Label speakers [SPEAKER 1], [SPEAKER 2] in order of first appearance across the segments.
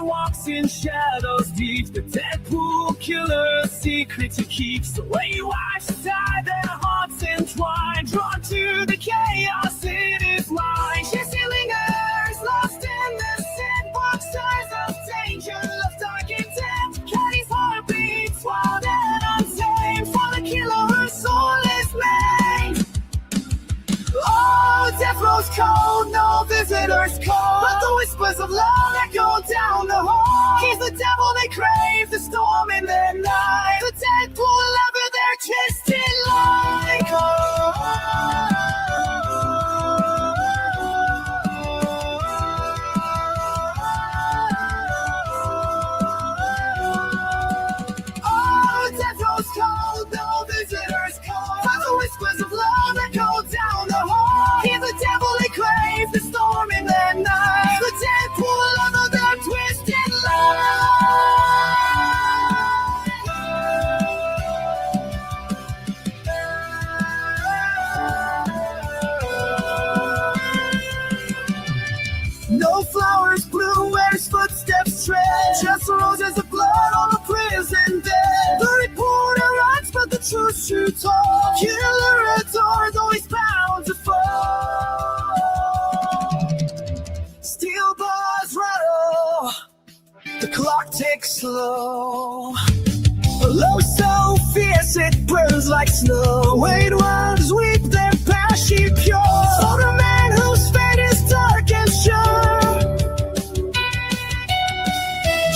[SPEAKER 1] walks in shadows deep. The Deadpool killer's secret to keep. So when you watch tie their hearts entwined, drawn to the chaos in his mind. Jesse lingers, lost in the sandbox, signs of danger, love dark intent. Caddy's heart beats wild and untamed. For the killer, her soul is maimed. Oh, death rose cold, no visitors call. But the whispers of love echo down the hall. He's the devil they crave, the storm in their night. The Deadpool lover, they're twisted like Oh, death rose cold, no visitors call. But the whispers of love echo down the hall. He's the devil they crave, the storm in their night. The Deadpool lover, they're twisted like No flowers bloom where his footsteps tread. Just roses of blood on the prison bed. The reporter runs, but the truth's too tall. Killer adores, always bound to fall. Steel bars rattle, the clock ticks slow. A love so fierce it burns like snow. Wait, ones weep their passion pure. For the man whose fate is dark and sure.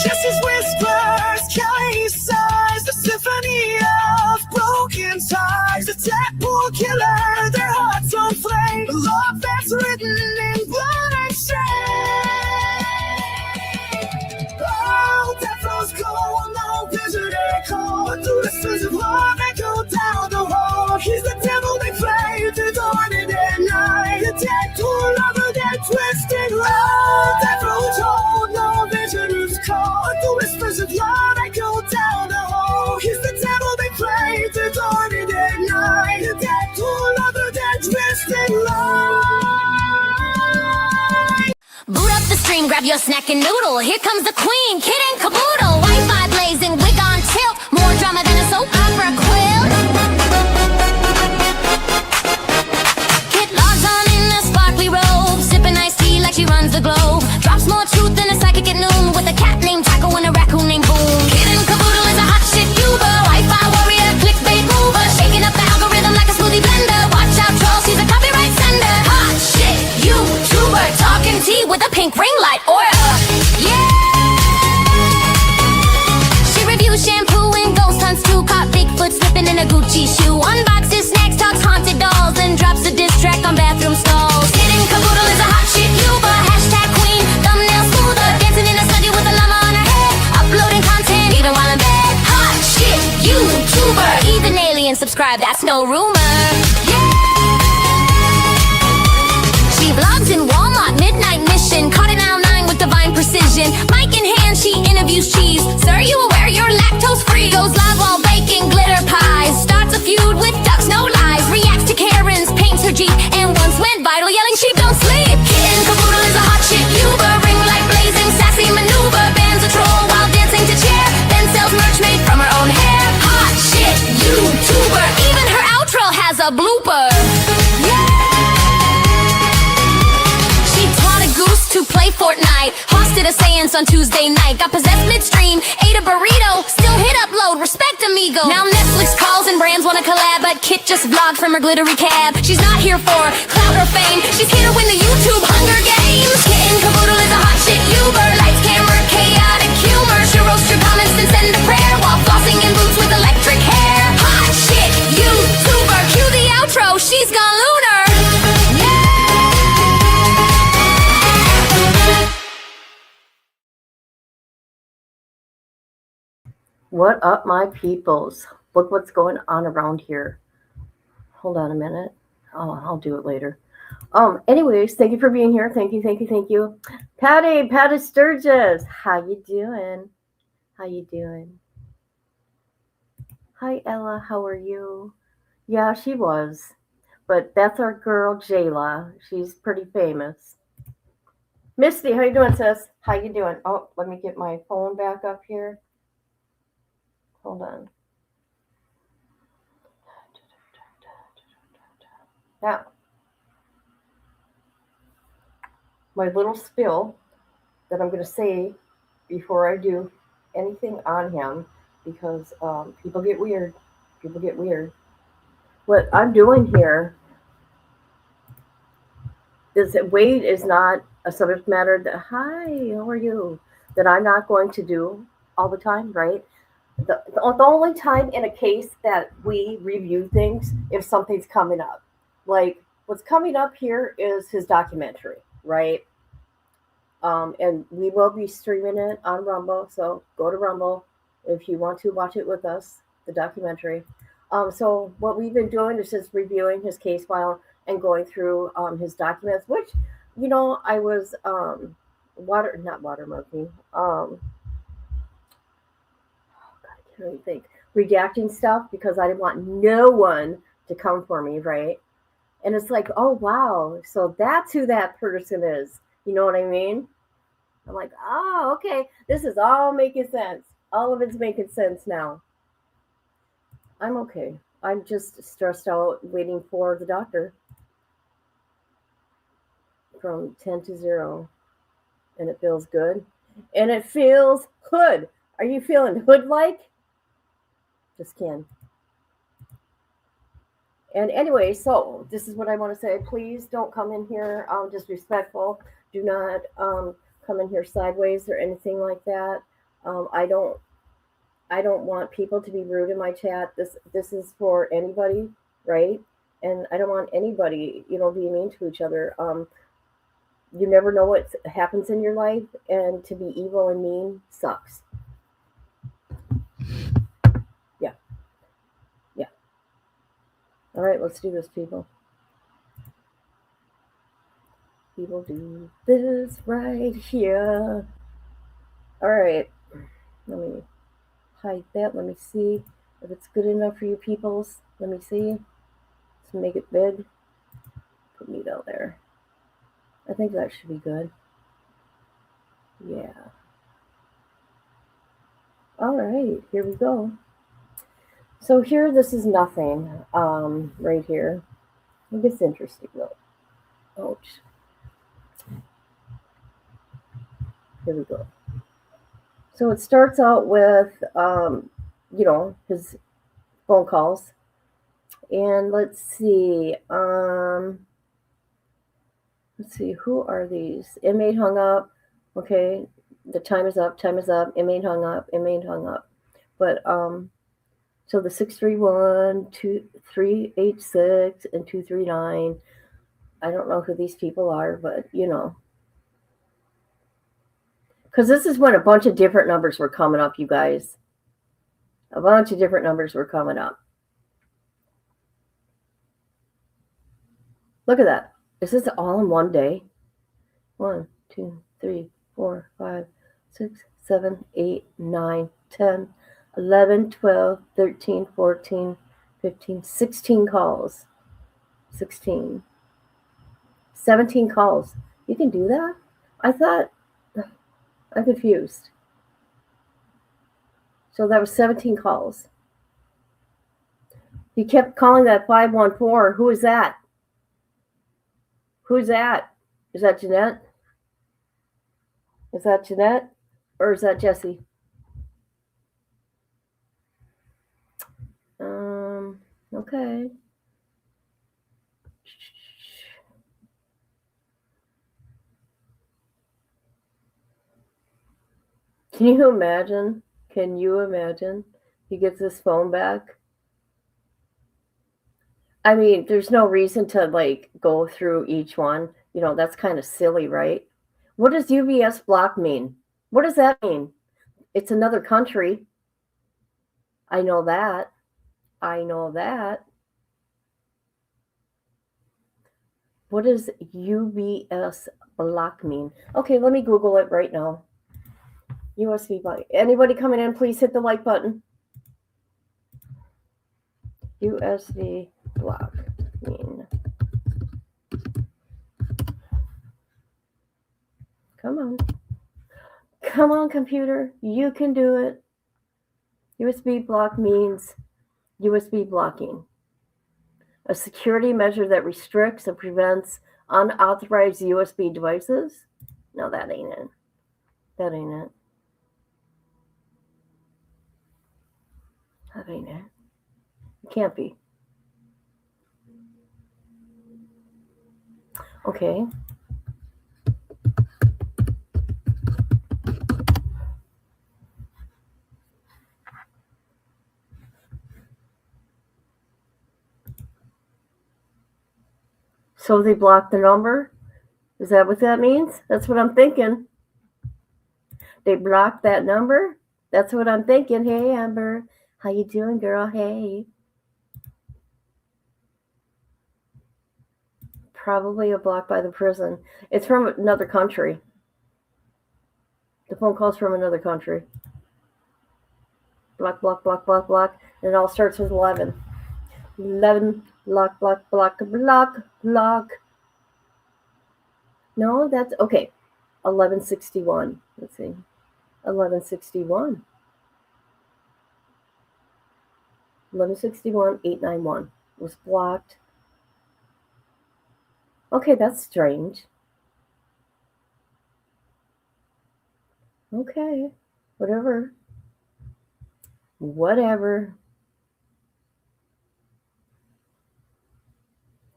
[SPEAKER 1] Jesse's whispers, Kelly's sighs, the symphony of broken ties. The Deadpool killer, their hearts on flame. The love that's written in blood and shame. Oh, death rose cold, no visitor call. But the whispers of love echo down the hall. He's the devil they play, the dawn in their night. The Deadpool lover, they're twisted love. Death rose cold, no visitors call. But the whispers of love echo down the hall. He's the devil they play, the dawn in their night. The Deadpool lover, they're twisted love.
[SPEAKER 2] Boot up the stream, grab your snack and noodle. Here comes the queen, Kid and Caboodle. Wi-Fi blazing, wig on tilt. More drama than a soap opera quilt. Kid logs on in a sparkly robe, sipping iced tea like she runs the globe. Drops more truth than a psychic at noon, with a cat named Taco and a raccoon named Boom. Kid and Caboodle is a hot shit Uber, Wi-Fi warrior, clickbait mover, shaking up the algorithm like a smoothie blender. Watch out, troll, she's a copyright sender. Hot shit YouTuber, talking tea with a pink ring light aura. Yeah. She reviews shampoo and ghost hunts too. Caught Bigfoot slipping in a Gucci shoe. Unboxes snacks, talks haunted dolls, then drops a diss track on bathroom stalls. Kid and Caboodle is a hot shit Uber, hashtag queen, thumbnail smoother, dancing in a study with a llama on her head, uploading content even while in bed. Hot shit YouTuber, even aliens subscribe, that's no rumor. Yeah. She vlogs in Walmart, midnight mission, caught in aisle 9 with divine precision. Mic in hand, she interviews cheese. Sir, you aware you're lactose free? Goes live while baking glitter pies. Starts a feud with ducks, no lies. Reacts to Karen's, paints her Jeep, and once went viral yelling sheep don't sleep. Kid and Caboodle is a hot shit Uber, ring light blazing, sassy maneuver. Bans a troll while dancing to chair, then sells merch made from her own hair. Hot shit YouTuber, even her outro has a blooper. To play Fortnite, hosted a seance on Tuesday night. Got possessed midstream, ate a burrito, still hit upload, respect amigo. Now Netflix calls and brands wanna collab, but Kit just vlogged from her glittery cab. She's not here for clout or fame, she's here to win the YouTube Hunger Games. Kit and Caboodle is a hot shit Uber, lights, camera, chaotic humor. She roasts your comments and send a prayer while flossing in boots with electric hair. Hot shit YouTuber, cue the outro, she's gone lunar.
[SPEAKER 3] What up, my peoples? Look what's going on around here. Hold on a minute. Oh, I'll do it later. Anyways, thank you for being here. Thank you. Patty Sturgis. How you doing? Hi, Ella. How are you? Yeah, she was. But that's our girl, Jayla. She's pretty famous. Misty, how you doing, sis? How you doing? Oh, let me get my phone back up here. Hold on. Now, my little spill that I'm going to say before I do anything on him, because people get weird. People get weird. What I'm doing here is that weight is not a subject matter that, hi, how are you? That I'm not going to do all the time, right? The only time in a case that we review things if something's coming up. Like what's coming up here is his documentary, right? And we will be streaming it on Rumble. So go to Rumble if you want to watch it with us, the documentary. So what we've been doing is just reviewing his case file and going through his documents, which, I was not watermarking. I can't really think. Redacting stuff because I didn't want no one to come for me, right? And it's like, oh wow, so that's who that person is. You know what I mean? I'm like, oh, okay, this is all making sense. All of it's making sense now. I'm okay. I'm just stressed out waiting for the doctor from 10 to 0. And it feels good. And it feels hood. Are you feeling hood like? Just can. And anyway, so this is what I want to say. Please don't come in here disrespectful. Do not come in here sideways or anything like that. I don't want people to be rude in my chat. This is for anybody, right? And I don't want anybody, being mean to each other. You never know what happens in your life, and to be evil and mean sucks. Yeah. All right, let's do this, people. People do this right here. All right. Let me hide that. Let me see if it's good enough for you peoples. Let me see. Let's make it big. Put me down there. I think that should be good. Yeah. All right, here we go. So here, this is nothing right here. I think it's interesting though. Ouch. Here we go. So it starts out with, his phone calls. And let's see. Who are these? Inmate hung up. Okay, the time is up. Inmate hung up. But so the 631, 2386, and 239. I don't know who these people are, but because this is when a bunch of different numbers were coming up, you guys. A bunch of different numbers were coming up. Look at that. Is this all in one day? 1, 2, 3, 4, 5, 6, 7, 8, 9, 10, 11, 12, 13, 14, 15, 16 calls. 16. 17 calls. You can do that? I thought, I'm confused. So that was 17 calls. He kept calling that 514. Who is that? Who's that? Is that Jeanette? Is that Jeanette? Or is that Jesse? Okay. Can you imagine? He gets his phone back? I mean, there's no reason to go through each one. That's kind of silly, right? What does UBS block mean? What does that mean? It's another country. I know that. What does UBS block mean? Okay, let me Google it right now. USB block. Anybody coming in, please hit the like button. USB block mean. Come on. Come on, computer. You can do it. USB block means USB blocking, a security measure that restricts and prevents unauthorized USB devices. No, that ain't it. That ain't it. That ain't it. It can't be. Okay. So they blocked the number? Is that what that means? That's what I'm thinking. They blocked that number? That's what I'm thinking. Hey, Amber. How you doing, girl? Hey. Probably a block by the prison. It's from another country. The phone call's from another country. Block, block, block, block, block. And it all starts with 11. 11, block, block, block, block, block. No, that's okay. 1161. Let's see. 1161. 1161, 891 was blocked. Okay, that's strange. Okay, whatever. Whatever.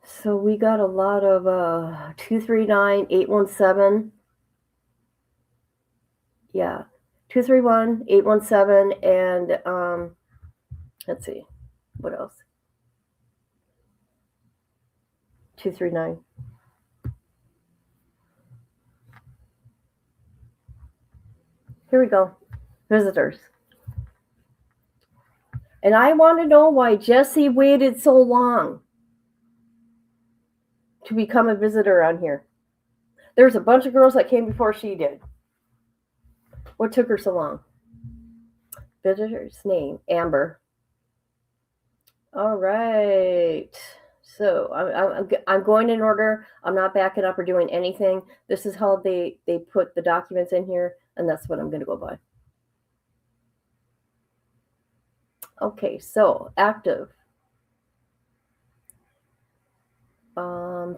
[SPEAKER 3] So we got a lot of 239, 817. Yeah, 231, 817, and let's see, what else? 239. Here we go. Visitors. And I want to know why Jesse waited so long to become a visitor on here. There's a bunch of girls that came before she did. What took her so long? Visitor's name, Amber. All right. So I'm going in order. I'm not backing up or doing anything. This is how they put the documents in here, and that's what I'm going to go by. Okay, so active.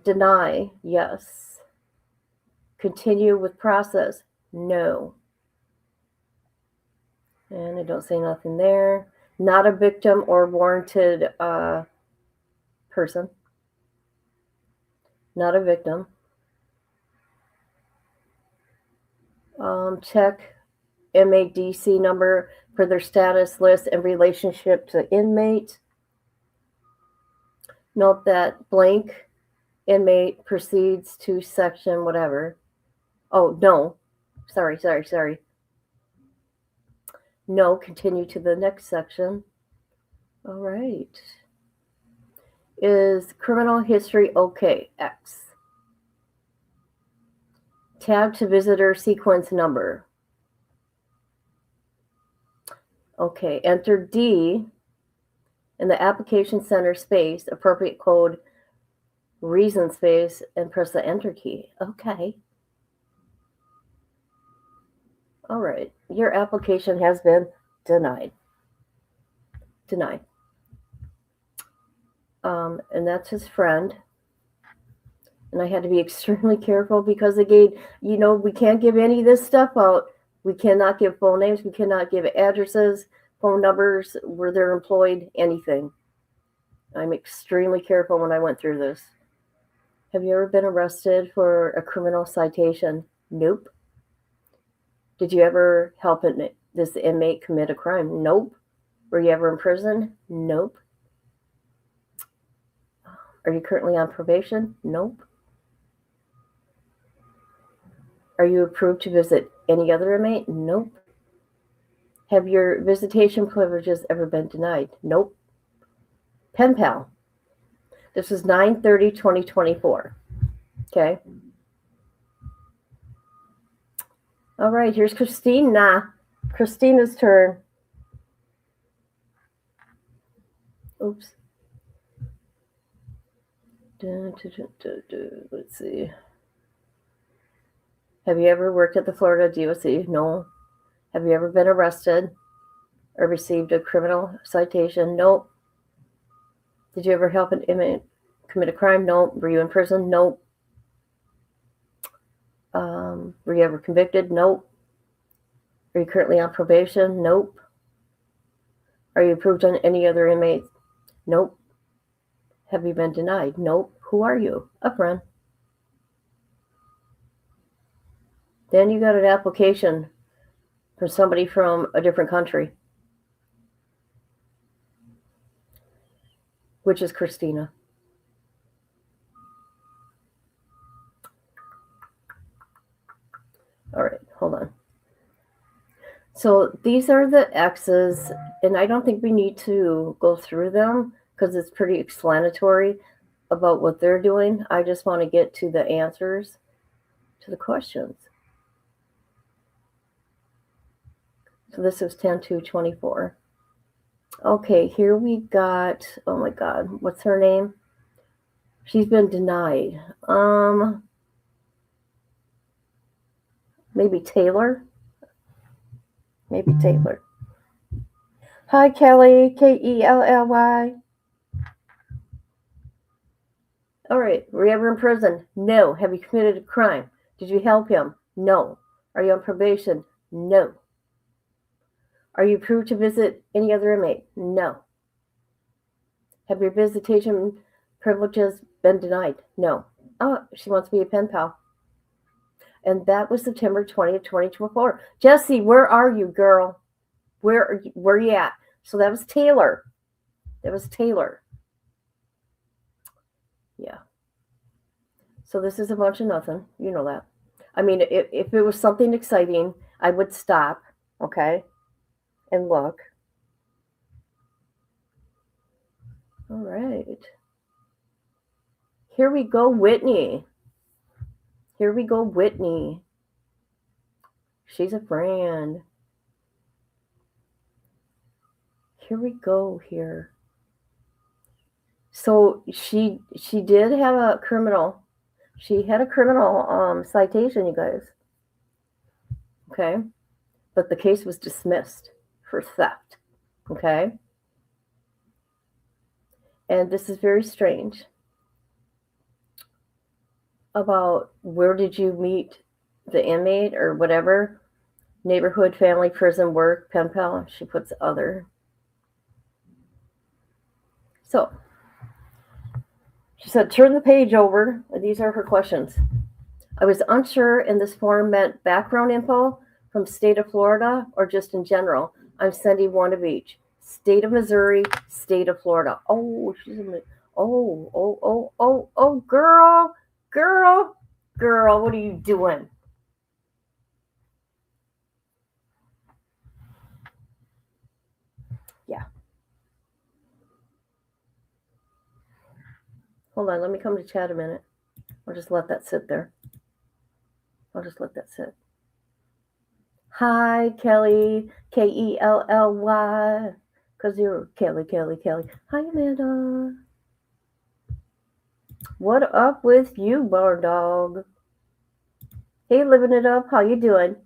[SPEAKER 3] Deny, yes. Continue with process, no. And I don't say nothing there. Not a victim or warranted person. Not a victim. Check inmate DC number for their status list and relationship to inmate. Note that blank inmate proceeds to section whatever. Oh, no. Sorry. No, continue to the next section. All right. Is criminal history okay? X. Tab to visitor sequence number. Okay, enter D in the application center space, appropriate code, reason space, and press the enter key. Okay. All right, your application has been denied. Denied. And that's his friend. And I had to be extremely careful because again, we can't give any of this stuff out. We cannot give phone names. We cannot give addresses, phone numbers, where they're employed, anything. I'm extremely careful when I went through this. Have you ever been arrested for a criminal citation? Nope. Did you ever help this inmate commit a crime? Nope. Were you ever in prison? Nope. Are you currently on probation? Nope. Are you approved to visit any other inmate? Nope. Have your visitation privileges ever been denied? Nope. Pen pal. This is 9/30/2024. Okay. All right, here's Christina. Christina's turn. Oops. Let's see. Have you ever worked at the Florida DOC? No. Have you ever been arrested or received a criminal citation? Nope. Did you ever help an inmate commit a crime? Nope. Were you in prison? Nope. Were you ever convicted? Nope. Are you currently on probation? Nope. Are you approved on any other inmates? Nope. Have you been denied? Nope. Who are you? A friend. Then you got an application from somebody from a different country, which is Christina. All right, hold on. So these are the X's, and I don't think we need to go through them because it's pretty explanatory about what they're doing. I just want to get to the answers to the questions. So this is 10/2/24. Okay, here we got, oh my God, what's her name? She's been denied. Maybe Taylor? Maybe Taylor. Hi, Kelly, Kelly. All right, were you ever in prison? No. Have you committed a crime? Did you help him? No. Are you on probation? No. Are you approved to visit any other inmate? No. Have your visitation privileges been denied? No. Oh, she wants to be a pen pal. And that was September 20th, 2024. Jesse, where are you, girl? Where are you at? So that was Taylor. That was Taylor. Yeah. So this is a bunch of nothing. You know that. I mean, if it was something exciting, I would stop, okay, and look. All right. Here we go, Whitney. Here we go, Whitney. She's a friend. Here we go here. So she did have a criminal. She had a criminal citation, you guys. Okay. But the case was dismissed for theft. Okay. And this is very strange. About where did you meet the inmate or whatever? Neighborhood, family, prison, work, pen pal. She puts other. So she said, turn the page over. These are her questions. I was unsure and this form meant background info from state of Florida or just in general. I'm sending one of each. State of Missouri, state of Florida. Oh, she's in girl, what are you doing? Yeah. Hold on, let me come to chat a minute. I'll just let that sit there. I'll just let that sit. Hi, Kelly, Kelly, because you're Kelly. Hi, Amanda. What up with you, barn dog? Hey, living it up. How you doing?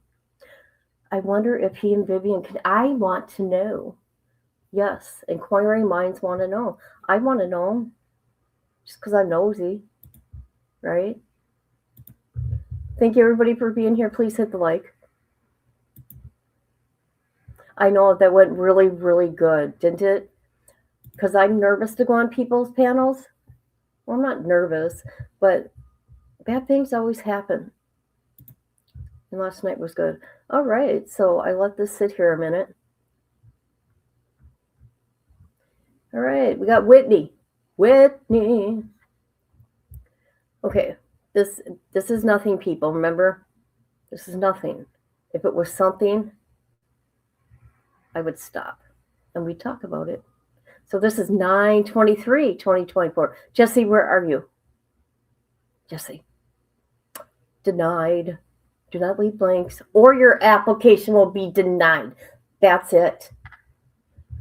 [SPEAKER 3] I wonder if he and Vivian can. I want to know. Yes, inquiring minds want to know. I want to know just because I'm nosy, right? Thank you, everybody, for being here. Please hit the like. I know that went really, really good, didn't it? Because I'm nervous to go on people's panels. Well, I'm not nervous, but bad things always happen. And last night was good. All right, so I let this sit here a minute. All right, we got Whitney. Whitney. Okay, this is nothing, people. Remember, this is nothing. If it was something, I would stop and we'd talk about it. So this is 9/23/2024. Jesse, where are you? Jesse. Denied. Do not leave blanks or your application will be denied. That's it.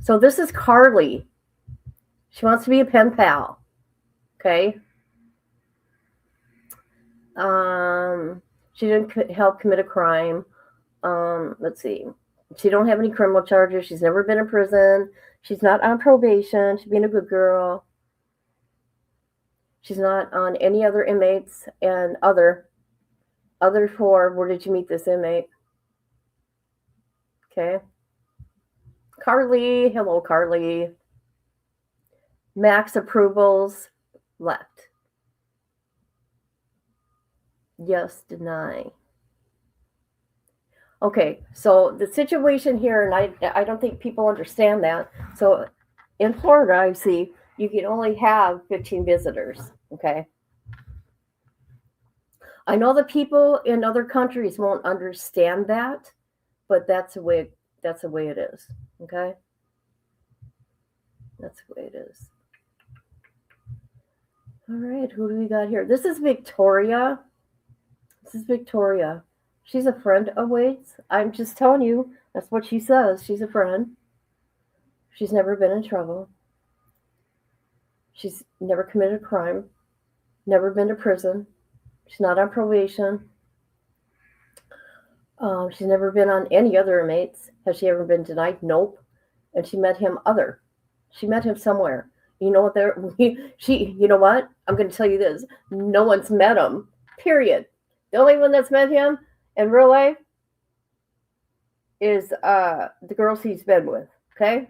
[SPEAKER 3] So this is Carly. She wants to be a pen pal. Okay. She didn't help commit a crime. Let's see. She don't have any criminal charges. She's never been in prison. She's not on probation. She's being a good girl. She's not on any other inmates. And other four, where did you meet this inmate? Okay. Carly. Hello, Carly. Max approvals. Left. Yes, deny. Okay, so the situation here, and I don't think people understand that. So in Florida, I see you can only have 15 visitors. Okay. I know the people in other countries won't understand that, but that's the way it is. Okay. That's the way it is. All right, who do we got here? This is Victoria. She's a friend of Wade's. I'm just telling you, that's what she says. She's a friend. She's never been in trouble. She's never committed a crime. Never been to prison. She's not on probation. She's never been on any other inmates. Has she ever been denied? Nope. And she met him She met him somewhere. You know what? You know what? I'm going to tell you this. No one's met him. Period. The only one that's met him in real life is the girls he's been with. Okay?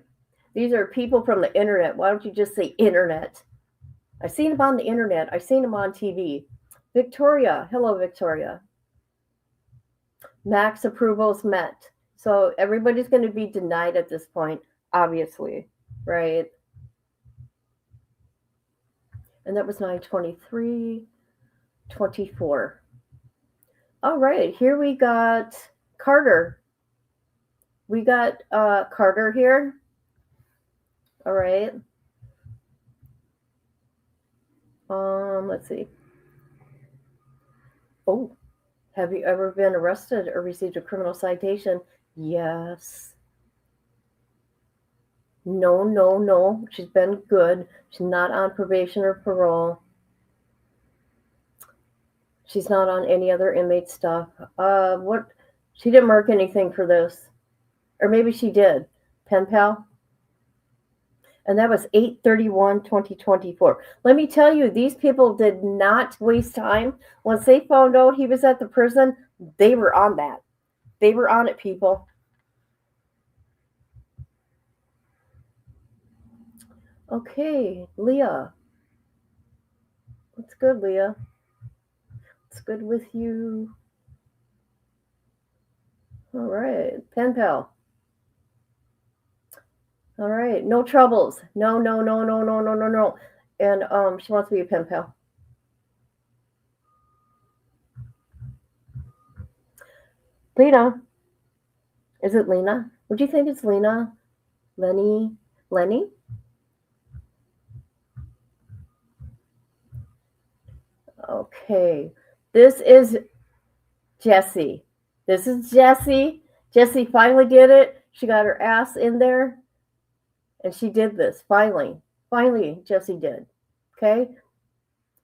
[SPEAKER 3] These are people from the internet. Why don't you just say internet? I've seen him on the internet. I've seen him on TV. Victoria. Hello, Victoria. Max approvals met. So everybody's going to be denied at this point, obviously. Right? And that was 9/23/24. All right, here we got Carter. We got Carter here. All right. Let's see. Oh, have you ever been arrested or received a criminal citation? Yes. No. She's been good. She's not on probation or parole. She's not on any other inmate stuff. What? She didn't mark anything for this. Or maybe she did. Pen pal. And that was 8/31/2024. Let me tell you, these people did not waste time. Once they found out he was at the prison, they were on that. They were on it, people. Okay, Leah. What's good, Leah? What's good with you? All right, pen pal. All right, no troubles. No. And she wants to be a pen pal. Lena. Is it Lena? Would you think it's Lena? Lenny? Okay. This is Jessie. Jessie finally did it. She got her ass in there. And she did this. Finally, Jessie did. Okay?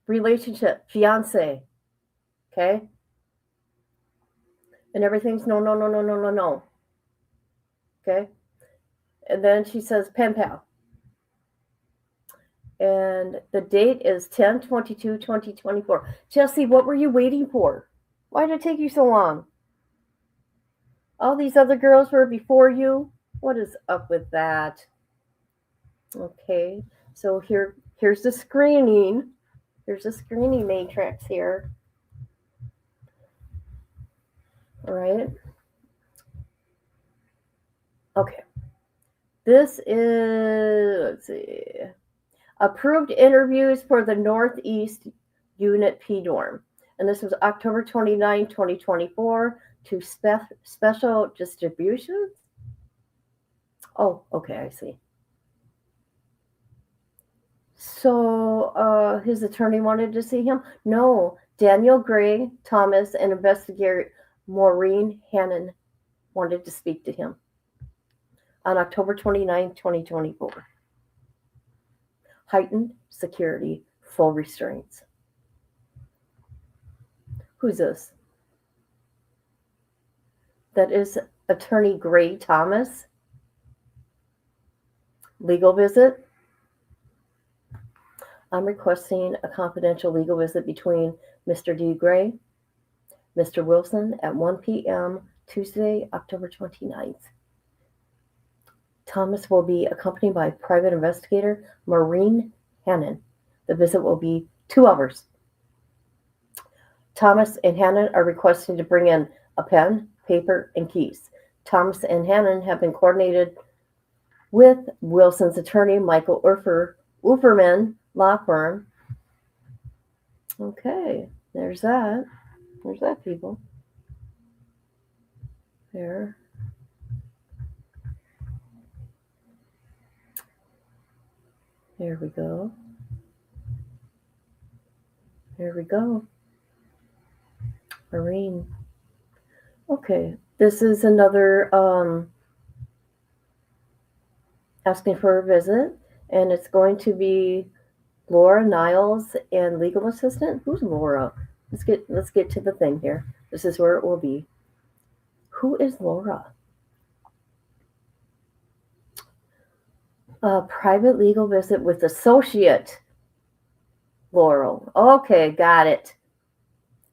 [SPEAKER 3] Relationship. Fiance. Okay? And everything's no. Okay? And then she says pen pal. And the date is 10/22/2024. Jessie, what were you waiting for? Why did it take you so long? All these other girls were before you. What is up with that? Okay, so here's the screening. Here's the screening matrix here. All right. Okay. This is, let's see, approved interviews for the Northeast Unit P dorm. And this was October 29, 2024 to special distributions. Oh, okay, I see. So his attorney wanted to see him? No, Daniel Gray Thomas and investigator Maureen Hannon wanted to speak to him on October 29, 2024. Heightened security, full restraints. Who's this? That is Attorney Gray Thomas. Legal visit. I'm requesting a confidential legal visit between Mr. D. Gray, Mr. Wilson at 1 p.m. Tuesday, October 29th. Thomas will be accompanied by private investigator Maureen Hannon. The visit will be 2 hours. Thomas and Hannon are requesting to bring in a pen, paper, and keys. Thomas and Hannon have been coordinated with Wilson's attorney, Michael Uferman Law Firm. Okay, there's that. There's that, people. There. There we go. There we go. Maureen. Okay, this is another asking for a visit, and it's going to be Laura Niles and legal assistant. Who's Laura? Let's get to the thing here. This is where it will be. Who is Laura? A private legal visit with associate Laurel. Okay, got it.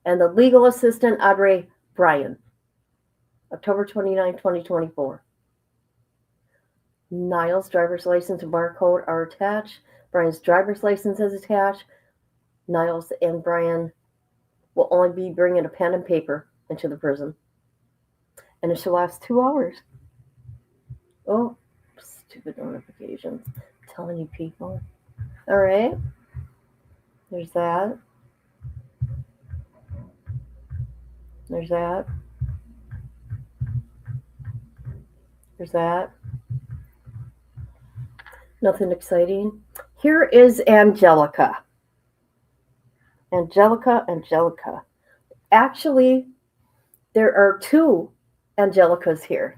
[SPEAKER 3] And the legal assistant, Audrey Bryan. October 29, 2024. Niles' driver's license and barcode are attached. Brian's driver's license is attached. Niles and Brian will only be bringing a pen and paper into the prison. And it should last 2 hours. Oh, stupid notifications. I'm telling you people. All right. There's that. There's that. There's that. Nothing exciting. Here is Angelica. Angelica. Actually, there are 2 Angelicas here.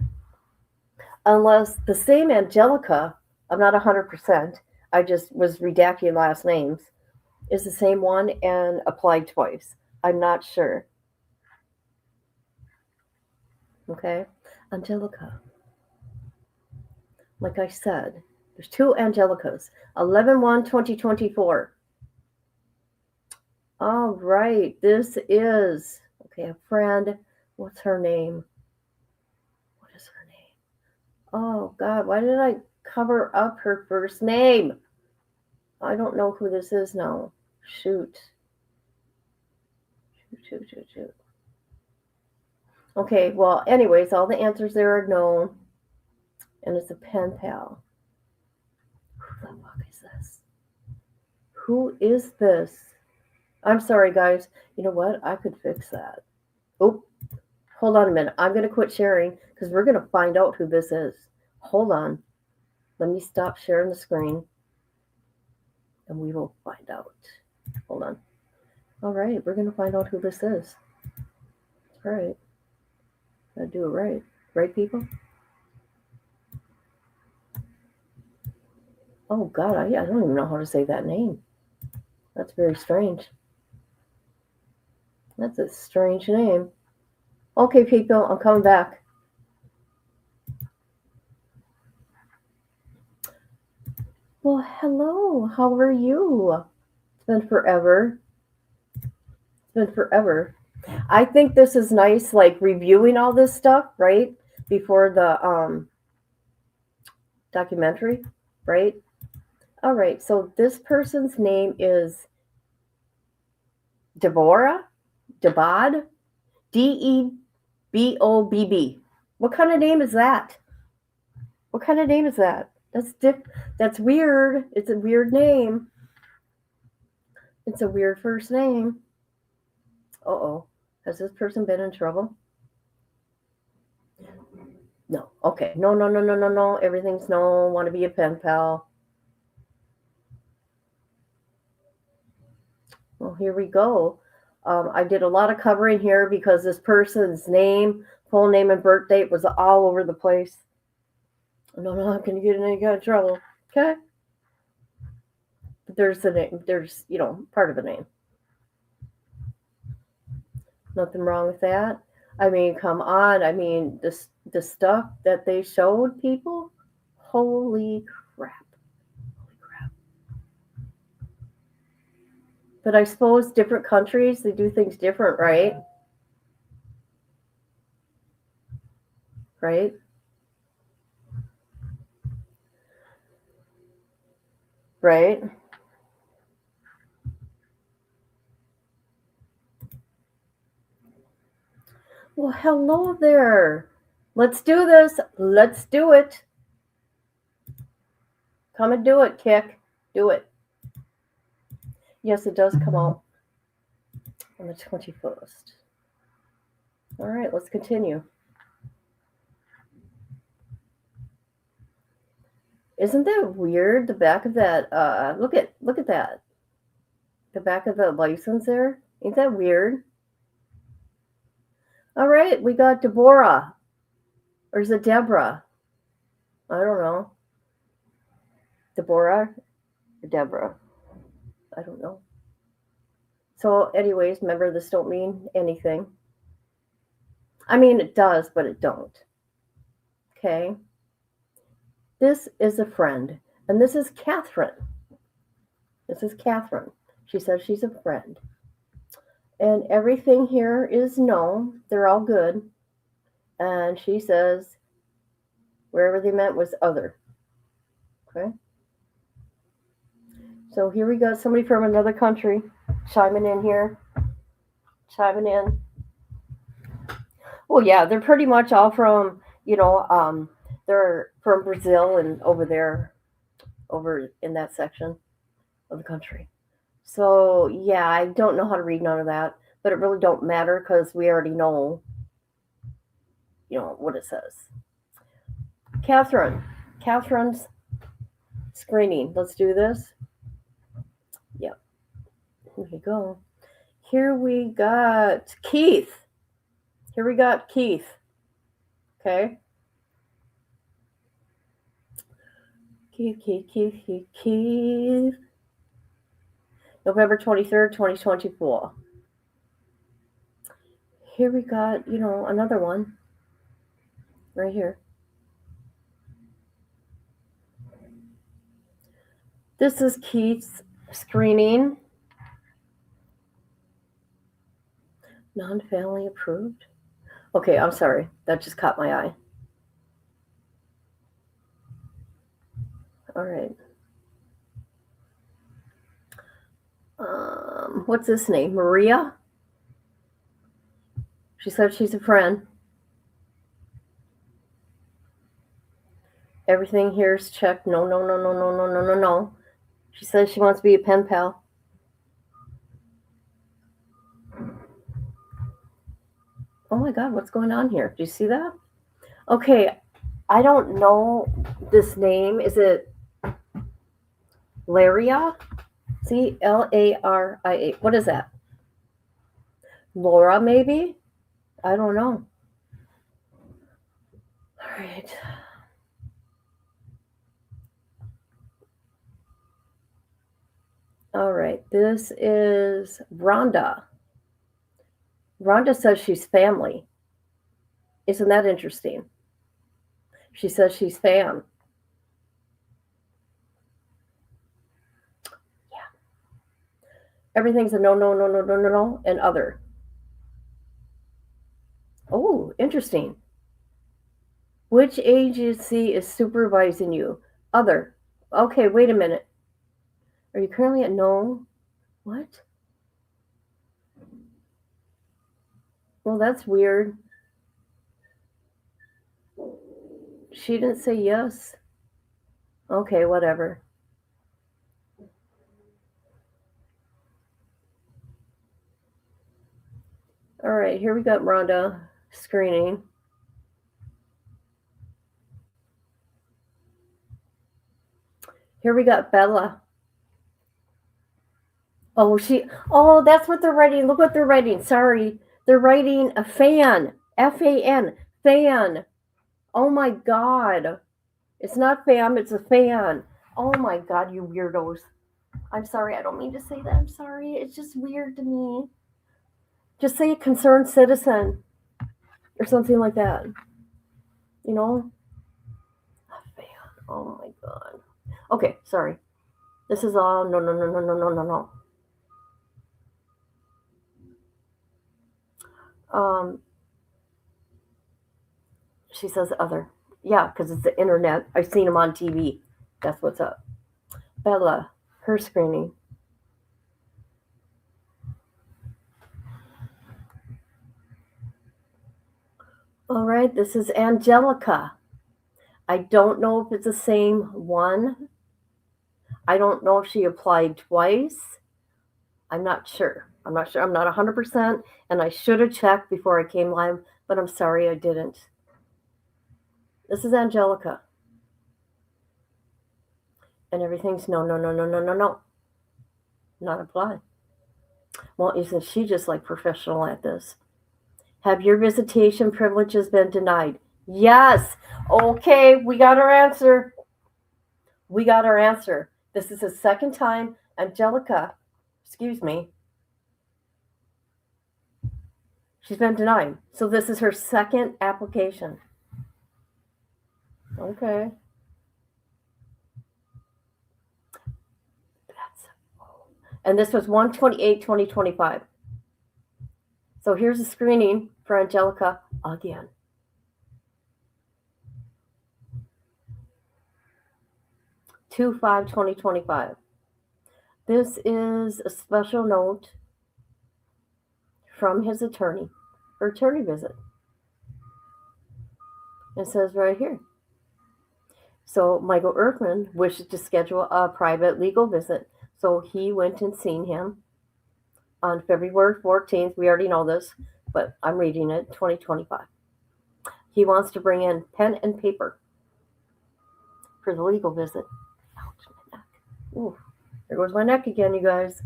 [SPEAKER 3] Unless the same Angelica, I'm not 100%, I just was redacting last names, is the same one and applied twice. I'm not sure. Okay, Angelica. Like I said, there's 2 Angelicas. 11/1/2024. All right, this is, okay, a friend. What's her name? What is her name? Oh, God, why did I cover up her first name? I don't know who this is now. Shoot. Okay, well, anyways, all the answers there are known. And it's a pen pal. Who the fuck is this? Who is this? I'm sorry, guys. You know what? I could fix that. Oh, hold on a minute. I'm going to quit sharing because we're going to find out who this is. Hold on. Let me stop sharing the screen. And we will find out. Hold on. All right. We're going to find out who this is. All right. Gotta do it right. Right, people? Oh, God. I don't even know how to say that name. That's very strange. That's a strange name. Okay, people. I'm coming back. Well, hello. How are you? It's been forever. I think this is nice, like reviewing all this stuff, right? Before the documentary, right? All right. So this person's name is Debobb. Debobb. What kind of name is that? That's weird. It's a weird name. It's a weird first name. Uh-oh. Has this person been in trouble? No. Okay. No. Everything's no. Want to be a pen pal. Well, here we go. I did a lot of covering here because this person's name, full name, and birth date was all over the place. No, I'm not going to get in any kind of trouble. Okay? But there's the name. There's, part of the name. Nothing wrong with that. I mean, come on. I mean, the stuff that they showed people, holy crap. Holy crap. But I suppose different countries, they do things different, right? Right? Right? Well, hello there. Let's do this. Let's do it. Come and do it, Kick. Do it. Yes, it does come out on the 21st. All right, let's continue. Isn't that weird? The back of that look at that. The back of the license there. Ain't that weird? All right, we got Deborah. Or is it Deborah? I don't know. Deborah or Deborah? I don't know. So, anyways, remember this don't mean anything. I mean, it does, but it don't. Okay? This is a friend, and this is Catherine. This is Catherine. She says she's a friend. And everything here is no. They're all good. And she says wherever they meant was other. Okay? So here we got somebody from another country chiming in here. Chiming in. Well, yeah, they're pretty much all from, they're from Brazil and over there, over in that section of the country. So, yeah, I don't know how to read none of that, but it really don't matter because we already know, what it says. Catherine's screening. Let's do this. Yep. Here we go. Here we got Keith. Okay. Keith. November 23rd, 2024. Here we got, another one. Right here. This is Keith's screening. Non-family approved. Okay, I'm sorry. That just caught my eye. All right. What's this name? Maria? She said she's a friend. Everything here is checked. No. She says she wants to be a pen pal. Oh my God, what's going on here? Do you see that? Okay, I don't know this name. Is it Laria? Claria. What is that? Laura, maybe? I don't know. All right. All right. This is Rhonda. Rhonda says she's family. Isn't that interesting? She says she's fam. Yeah. Everything's a no, and other. Oh, interesting. Which agency is supervising you? Other. Okay, wait a minute. Are you currently at no? What? Well, that's weird. She didn't say yes. Okay, whatever. All right, here we got Rhonda screening. Here we got Bella. Oh, that's what they're writing. Look what they're writing. Sorry. They're writing a fan. F-A-N. Fan. Oh my God. It's not fam, it's a fan. Oh my God, you weirdos. I'm sorry, I don't mean to say that. I'm sorry. It's just weird to me. Just say a concerned citizen. or something like that. You know? Oh my god. Okay, sorry. This is all no. She says other. Yeah, because it's the internet. I've seen them on TV. That's what's up. Bella, her screening. All right, this is Angelica. I don't know if it's the same one. I don't know if she applied twice. I'm not sure. I'm not 100%. And I should have checked before I came live, but I'm sorry I didn't. This is Angelica. And everything's no. Not apply. Well, isn't she just like professional at this? Have your visitation privileges been denied? Yes. Okay, we got our answer. This is the second time Angelica, excuse me, she's been denied. So this is her second application. Okay. And this was 1/28/2025. So here's a screening for Angelica again. Two 5/2025. This is a special note from his attorney, her attorney visit. It says right here. So Michael Earthman wishes to schedule a private legal visit. So he went and seen him on February 14th. We already know this, but I'm reading it, 2025. He wants to bring in pen and paper for the legal visit. Ouch, my neck. Ooh, there goes my neck again, you guys.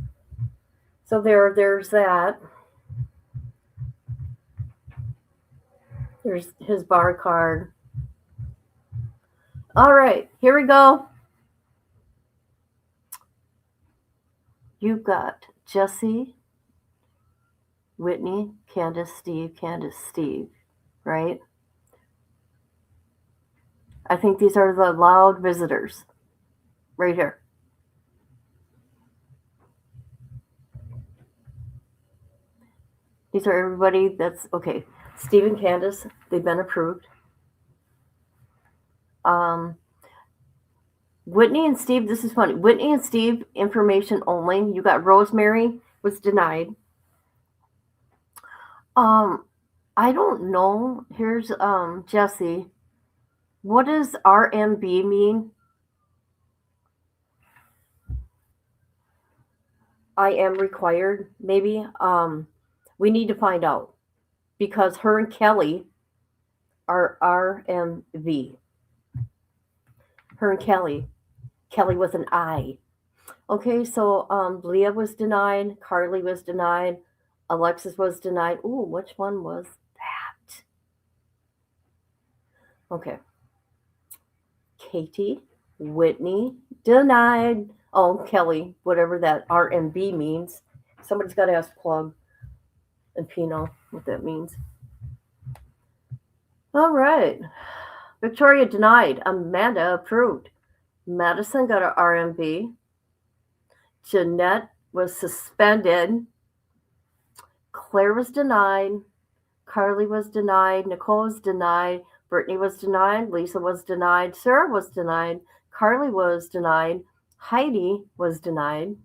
[SPEAKER 3] So there's that. There's his bar card. All right, here we go. You've got Jesse, Whitney, Candace, Steve, right? I think these are the loud visitors right here. These are everybody that's okay. Steve and Candace, they've been approved. Whitney and Steve, this is funny. Whitney and Steve, information only. You got Rosemary, was denied. I don't know. Here's Jesse. What does RMB mean? I am required, maybe. We need to find out because her and Kelly are RMV. Her and Kelly with an I. Okay, so Leah was denied, Carly was denied, Alexis was denied. Ooh, which one was that? Okay. Katie, Whitney, denied. Oh, Kelly, whatever that RMB means. Somebody's got to ask Plug and Pino what that means. All right. Victoria denied. Amanda approved. Madison got an RMB. Jeanette was suspended. Claire was denied. Carly was denied. Nicole was denied. Brittany was denied. Lisa was denied. Sarah was denied. Carly was denied. Heidi was denied.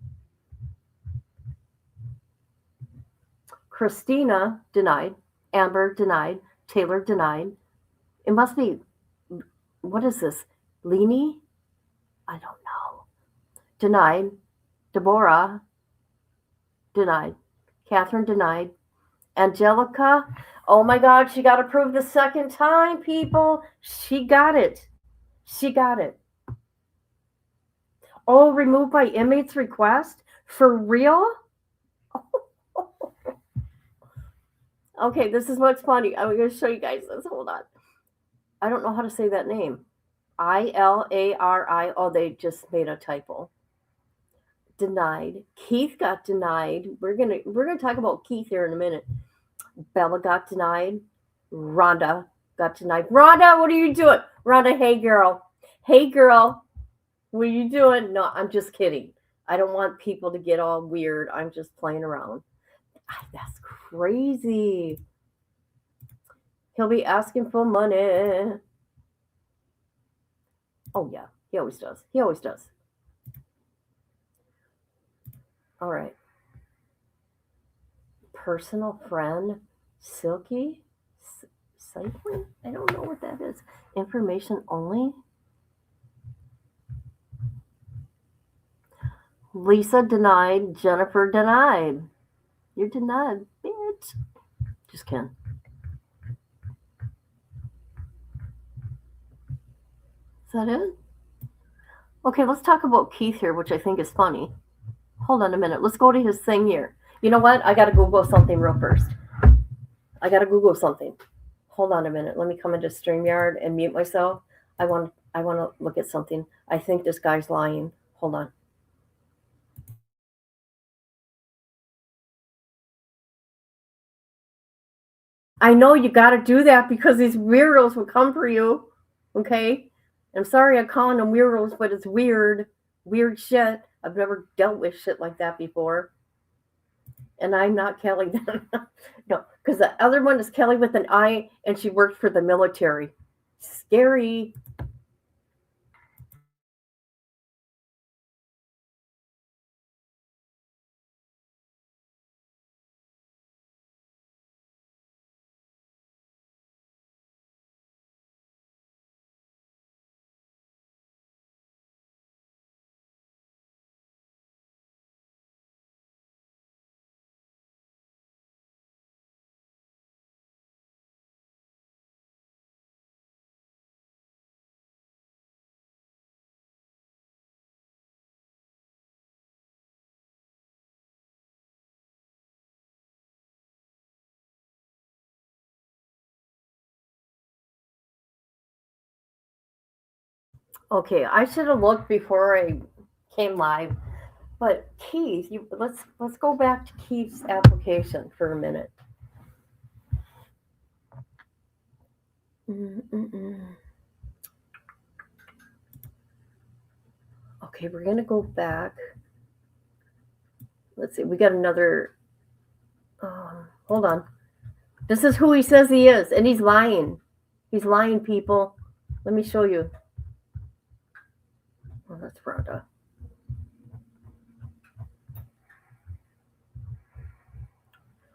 [SPEAKER 3] Christina denied. Amber denied. Taylor denied. It must be, what is this? Leanie? I don't know. Denied. Deborah denied. Catherine denied. Angelica, oh my God, she got approved the second time, people. She got it. Oh, removed by inmate's request? For real? Okay, this is what's funny. I'm going to show you guys this. Hold on. I don't know how to say that name. Ilari. Oh, they just made a typo. Denied. Keith got denied. We're gonna talk about Keith here in a minute. Bella got denied. Rhonda got denied. Rhonda, what are you doing? Rhonda, hey girl. Hey girl. What are you doing? No, I'm just kidding. I don't want people to get all weird. I'm just playing around. That's crazy. He'll be asking for money. Oh, yeah. He always does. He always does. All right. Personal friend, Silky? Cycling? I don't know what that is. Information only? Lisa denied. Jennifer denied. You're denied, bitch. Just kidding. Is that it? Okay, let's talk about Keith here, which I think is funny. Hold on a minute. Let's go to his thing here. You know what? I got to Google something real first. I got to Google something. Hold on a minute. Let me come into StreamYard and mute myself. I want to look at something. I think this guy's lying. Hold on. I know you got to do that because these weirdos will come for you. Okay? I'm sorry I'm calling them weirdos, but it's weird. Weird shit. I've never dealt with shit like that before. And I'm not Kelly. No, because the other one is Kelly with an I, and she worked for the military. Scary. Okay, I should have looked before I came live. But Keith, let's go back to Keith's application for a minute. Okay, we're gonna go back. Let's see. We got another. Hold on. This is who he says he is, and he's lying. He's lying, people. Let me show you. Oh, that's Rhonda.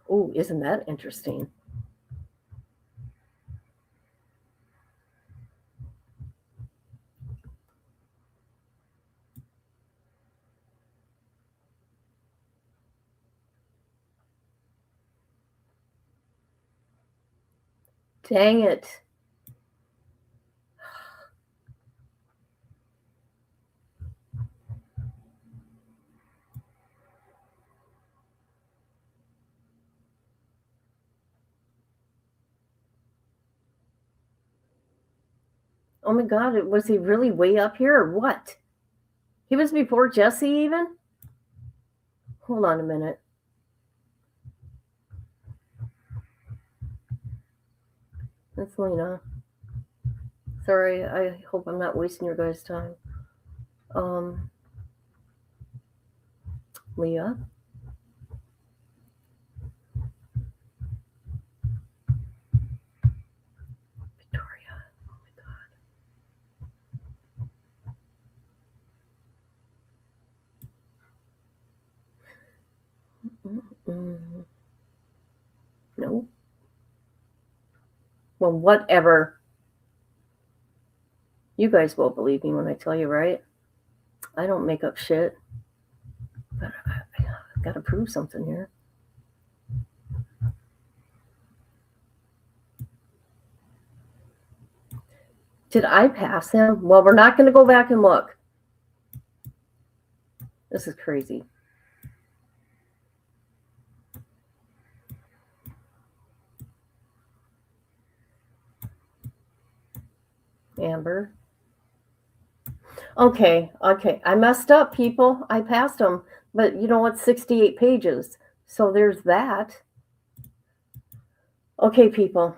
[SPEAKER 3] Oh, isn't that interesting? Dang it. Oh my God, was he really way up here or what? He was before Jesse even? Hold on a minute. That's Lena. Sorry, I hope I'm not wasting your guys' time. Leah. Victoria. Oh my God. No. Well, whatever. You guys won't believe me when I tell you, right? I don't make up shit. But I've got to prove something here. Did I pass him? Well, we're not going to go back and look. This is crazy. Amber. Okay. I messed up, people. I passed them. But you know what? 68 pages. So there's that. Okay, people.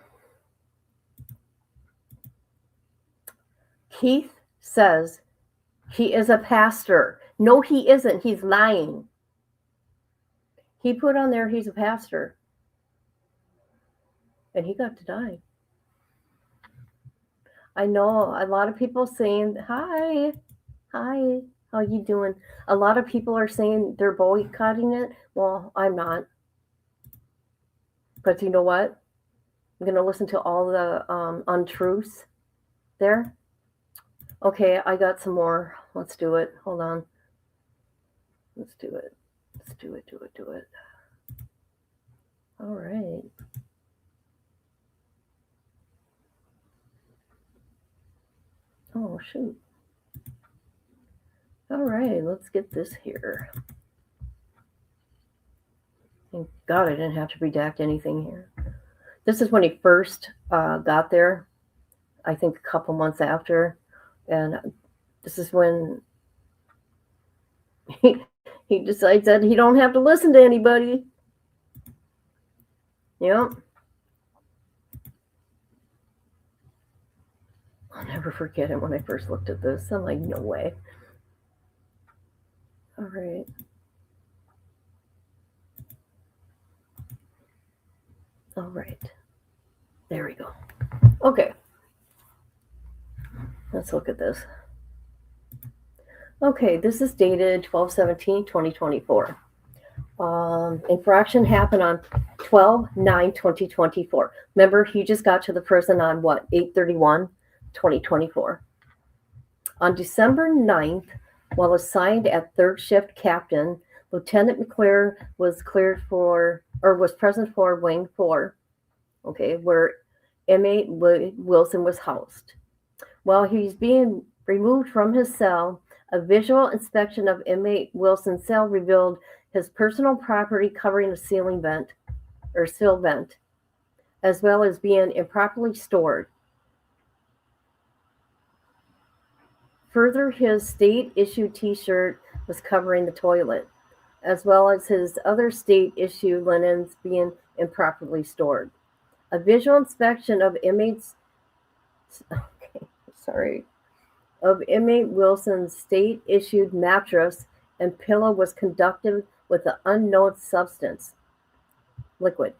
[SPEAKER 3] Keith says he is a pastor. No, he isn't. He's lying. He put on there he's a pastor. And he got to die. I know a lot of people saying, hi, how you doing? A lot of people are saying they're boycotting it. Well, I'm not. But you know what? I'm going to listen to all the untruths there. Okay, I got some more. Let's do it. Hold on. Let's do it. Do it. All right. Oh, shoot. All right, let's get this here. Thank God I didn't have to redact anything here. This is when he first got there, I think a couple months after. And this is when he decides that he don't have to listen to anybody. Yep. I'll never forget it when I first looked at this. I'm like, no way. All right. All right. There we go. Okay. Let's look at this. Okay, this is dated 12/17/2024. Infraction happened on 12/9/2024. Remember, he just got to the prison on what? 8/31/2024. On December 9th, while assigned at third shift captain, Lieutenant McClure was present for Wing 4, okay, where inmate Wilson was housed. While he's being removed from his cell, a visual inspection of inmate Wilson's cell revealed his personal property covering a sill vent, as well as being improperly stored. Further, his state-issued T-shirt was covering the toilet, as well as his other state-issued linens being improperly stored. A visual inspection of inmate Wilson's state-issued mattress and pillow was conducted with an unknown substance, liquid,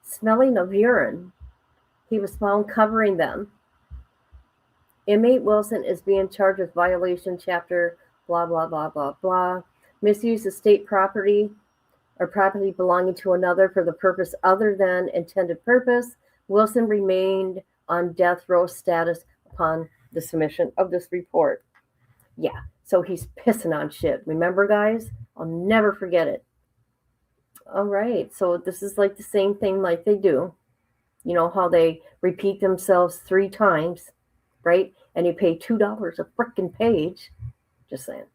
[SPEAKER 3] smelling of urine. He was found covering them. Inmate Wilson is being charged with violation chapter blah, blah, blah, blah, blah. Misuse of state property or property belonging to another for the purpose other than intended purpose. Wilson remained on death row status upon the submission of this report. Yeah, so he's pissing on shit. Remember, guys? I'll never forget it. All right, so this is like the same thing like they do. You know how they repeat themselves 3 times, right? And you pay $2 a frickin' page. Just saying.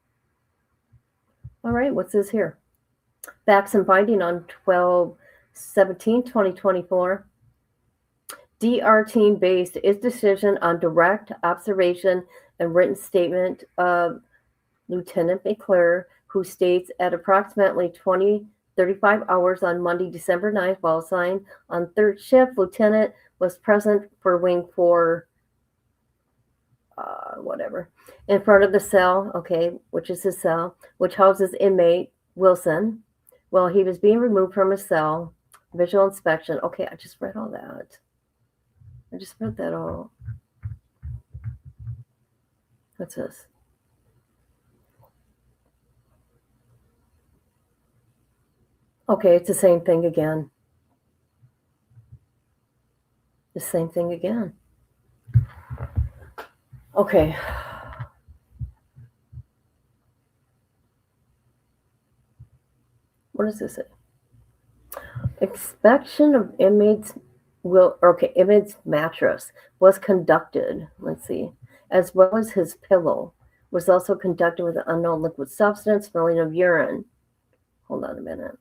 [SPEAKER 3] All right, what's this here? Facts and finding on 12/17/2024. DR team based its decision on direct observation and written statement of Lieutenant McClure, who states at approximately 20:35 hours on Monday, December 9th, while assigned on third shift, Lieutenant was present for Wing 4, in front of the cell, okay, which is his cell, which houses inmate Wilson. Well, he was being removed from his cell. Visual inspection. Okay, I just read all that. I just read that all. What's this? Okay, it's the same thing again. The same thing again. Okay. What does this say? Inspection of inmates inmate's mattress was conducted. Let's see. As well as his pillow was also conducted with an unknown liquid substance smelling of urine. Hold on a minute.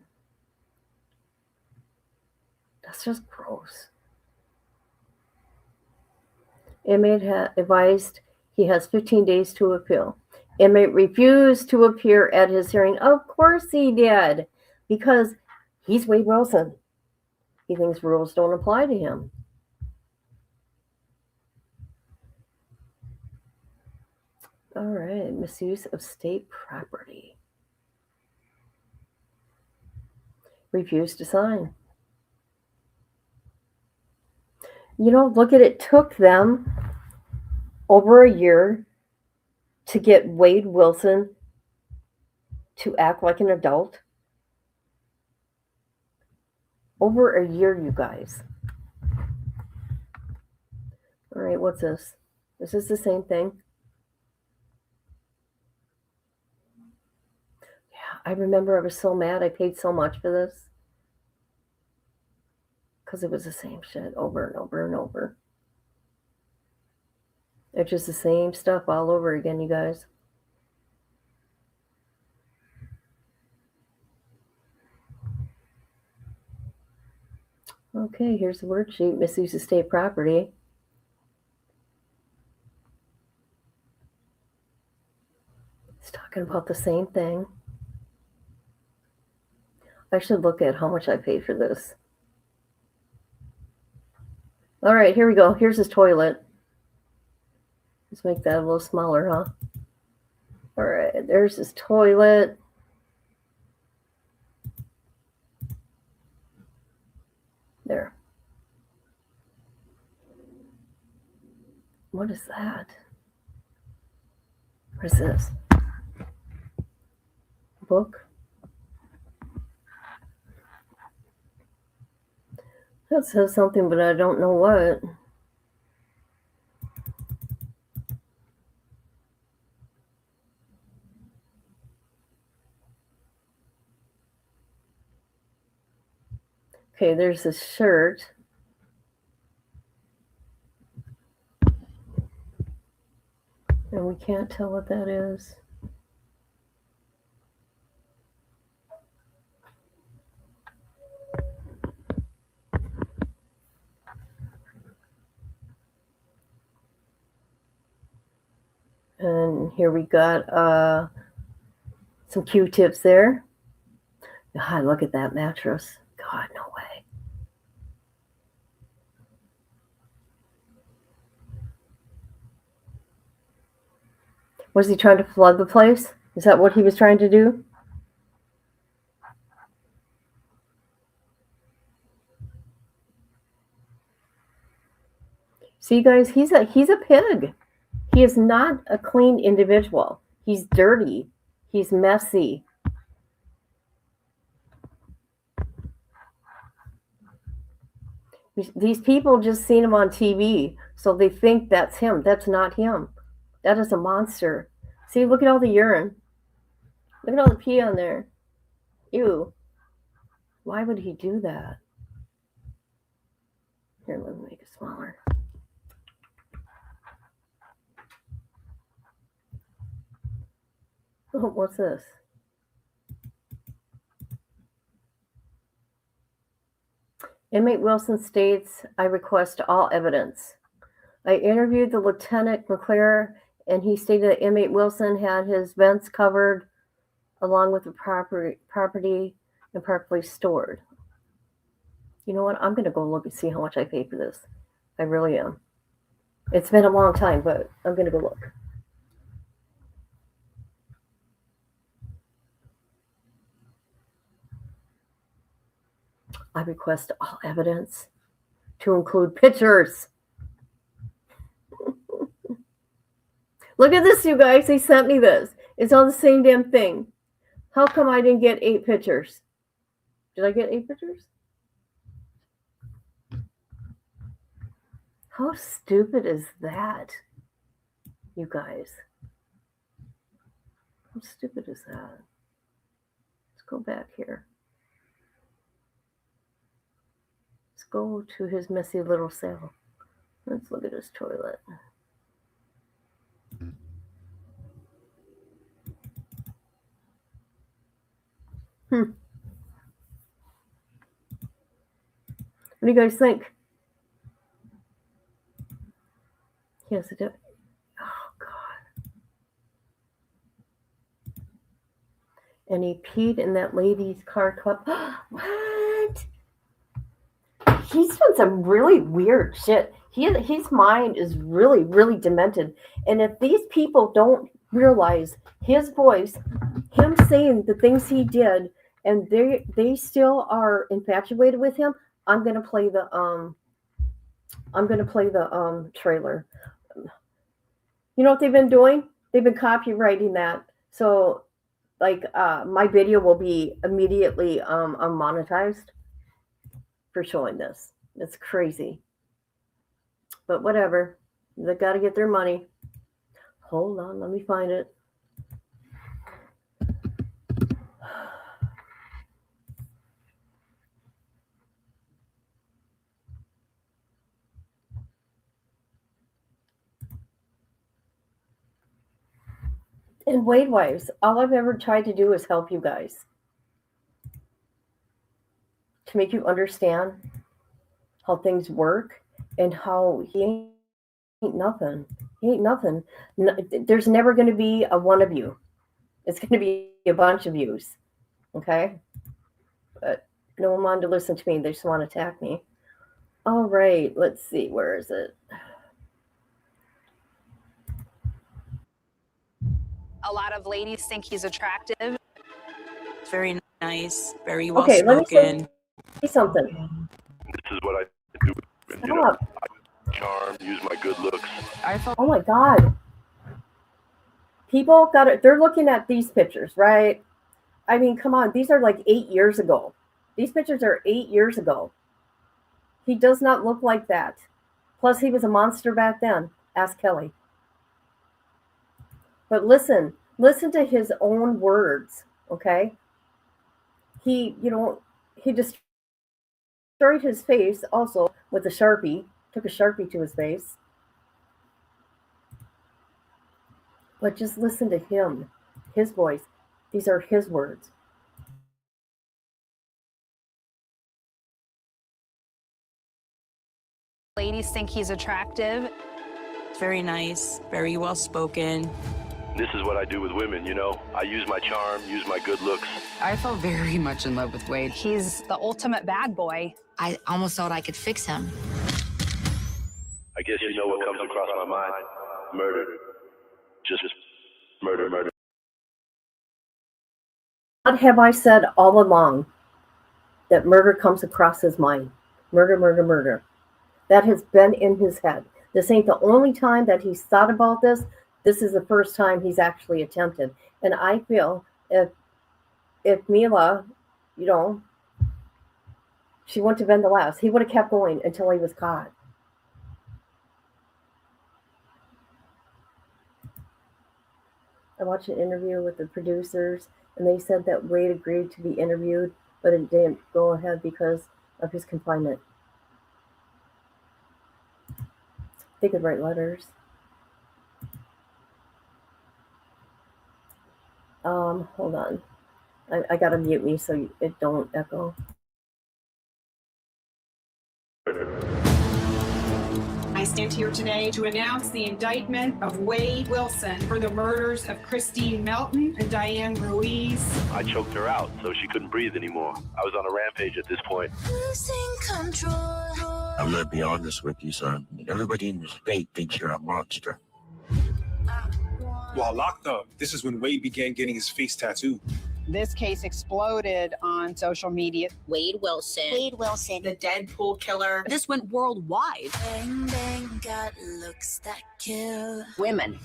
[SPEAKER 3] That's just gross. Inmate advised he has 15 days to appeal. Inmate refused to appear at his hearing. Of course he did, because he's Wade Wilson. He thinks rules don't apply to him. All right, misuse of state property. Refused to sign. You know, look at it. Took them over a year to get Wade Wilson to act like an adult. Over a year, you guys. All right, what's this? Is this the same thing? Yeah, I remember I was so mad. I paid so much for this. Because it was the same shit over and over and over. It's just the same stuff all over again, you guys. Okay, here's the worksheet. Misuse of state property. It's talking about the same thing. I should look at how much I paid for this. All right, here we go. Here's his toilet. Let's make that a little smaller, huh? All right, there's his toilet. There. What is that? What is this? Book? That says something, but I don't know what. Okay, there's this shirt. And we can't tell what that is. And here we got some Q-tips there. God, look at that mattress. God, no way. Was he trying to flood the place? Is that what he was trying to do? See, guys, he's a pig. He is not a clean individual. He's dirty. He's messy. These people just seen him on TV, so they think that's him. That's not him. That is a monster. See, look at all the urine. Look at all the pee on there. Ew. Why would he do that? Here, let me make it smaller. Oh, what's this? Inmate Wilson states, I request all evidence. I interviewed the Lieutenant McClure, and he stated that inmate Wilson had his vents covered along with the property and properly stored. You know what? I'm going to go look and see how much I paid for this. I really am. It's been a long time, but I'm going to go look. I request all evidence to include pictures. Look at this, you guys. They sent me this. It's all the same damn thing. How come I didn't get 8 pictures? Did I get 8 pictures? How stupid is that, you guys? How stupid is that? Let's go back here. Let's go to his messy little cell. Let's look at his toilet. What do you guys think? Yes, it does. Oh, God. And he peed in that lady's car cup. What? He's done some really weird shit. His mind is really, really demented. And if these people don't realize his voice, him saying the things he did, and they still are infatuated with him. I'm gonna play the trailer. You know what they've been doing? They've been copywriting that. So like my video will be immediately unmonetized for showing this. It's crazy. But whatever. They got to get their money. Hold on, let me find it. And Wade Wives, all I've ever tried to do is help you guys. To make you understand how things work and how he ain't nothing. He ain't nothing. No, there's never going to be a one of you. It's going to be a bunch of yous. Okay? But no one wanted to listen to me. They just want to attack me. All right. Let's see. Where is it?
[SPEAKER 4] A lot of ladies think he's attractive.
[SPEAKER 5] Very nice, very well
[SPEAKER 3] Okay, let me
[SPEAKER 5] spoken.
[SPEAKER 3] say something.
[SPEAKER 6] This is what I do. You know,
[SPEAKER 3] Stop.
[SPEAKER 6] I charm, use my good looks.
[SPEAKER 5] I felt
[SPEAKER 3] Oh my God. People got it. They're looking at these pictures, right? I mean, come on. These are like 8 years ago. These pictures are 8 years ago. He does not look like that. Plus, he was a monster back then. Ask Kelly. But listen to his own words, okay? He destroyed his face also with a Sharpie, took a Sharpie to his face. But just listen to him, his voice. These are his words.
[SPEAKER 4] Ladies think he's attractive.
[SPEAKER 5] very nice, very well spoken.
[SPEAKER 6] This is what I do with women, you know. I use my charm, use my good looks.
[SPEAKER 7] I fell very much in love with Wade.
[SPEAKER 4] He's the ultimate bad boy.
[SPEAKER 8] I almost thought I could fix him.
[SPEAKER 6] I guess you know what comes across my mind. Murder. Just murder, murder.
[SPEAKER 3] What have I said all along? That murder comes across his mind. Murder, murder, murder. That has been in his head. This ain't the only time that he's thought about this. This is the first time he's actually attempted. And I feel if Mila, you know, she wouldn't have been the last. He would have kept going until he was caught. I watched an interview with the producers, and they said that Wade agreed to be interviewed, but it didn't go ahead because of his confinement. They could write letters. Hold on. I gotta mute me so it don't echo.
[SPEAKER 9] I stand here today to announce the indictment of Wade Wilson for the murders of Christine Melton and Diane Ruiz.
[SPEAKER 6] I choked her out so she couldn't breathe anymore. I was on a rampage at this point.
[SPEAKER 2] Losing control.
[SPEAKER 10] I'm gonna be honest with you, son. Everybody in the state thinks you're a monster.
[SPEAKER 11] While locked up, this is when Wade began getting his face tattooed.
[SPEAKER 9] This case exploded on social media.
[SPEAKER 8] Wade Wilson.
[SPEAKER 2] Wade Wilson.
[SPEAKER 9] The Deadpool killer.
[SPEAKER 5] This went worldwide.
[SPEAKER 2] Bang, bang, got looks that kill.
[SPEAKER 7] Women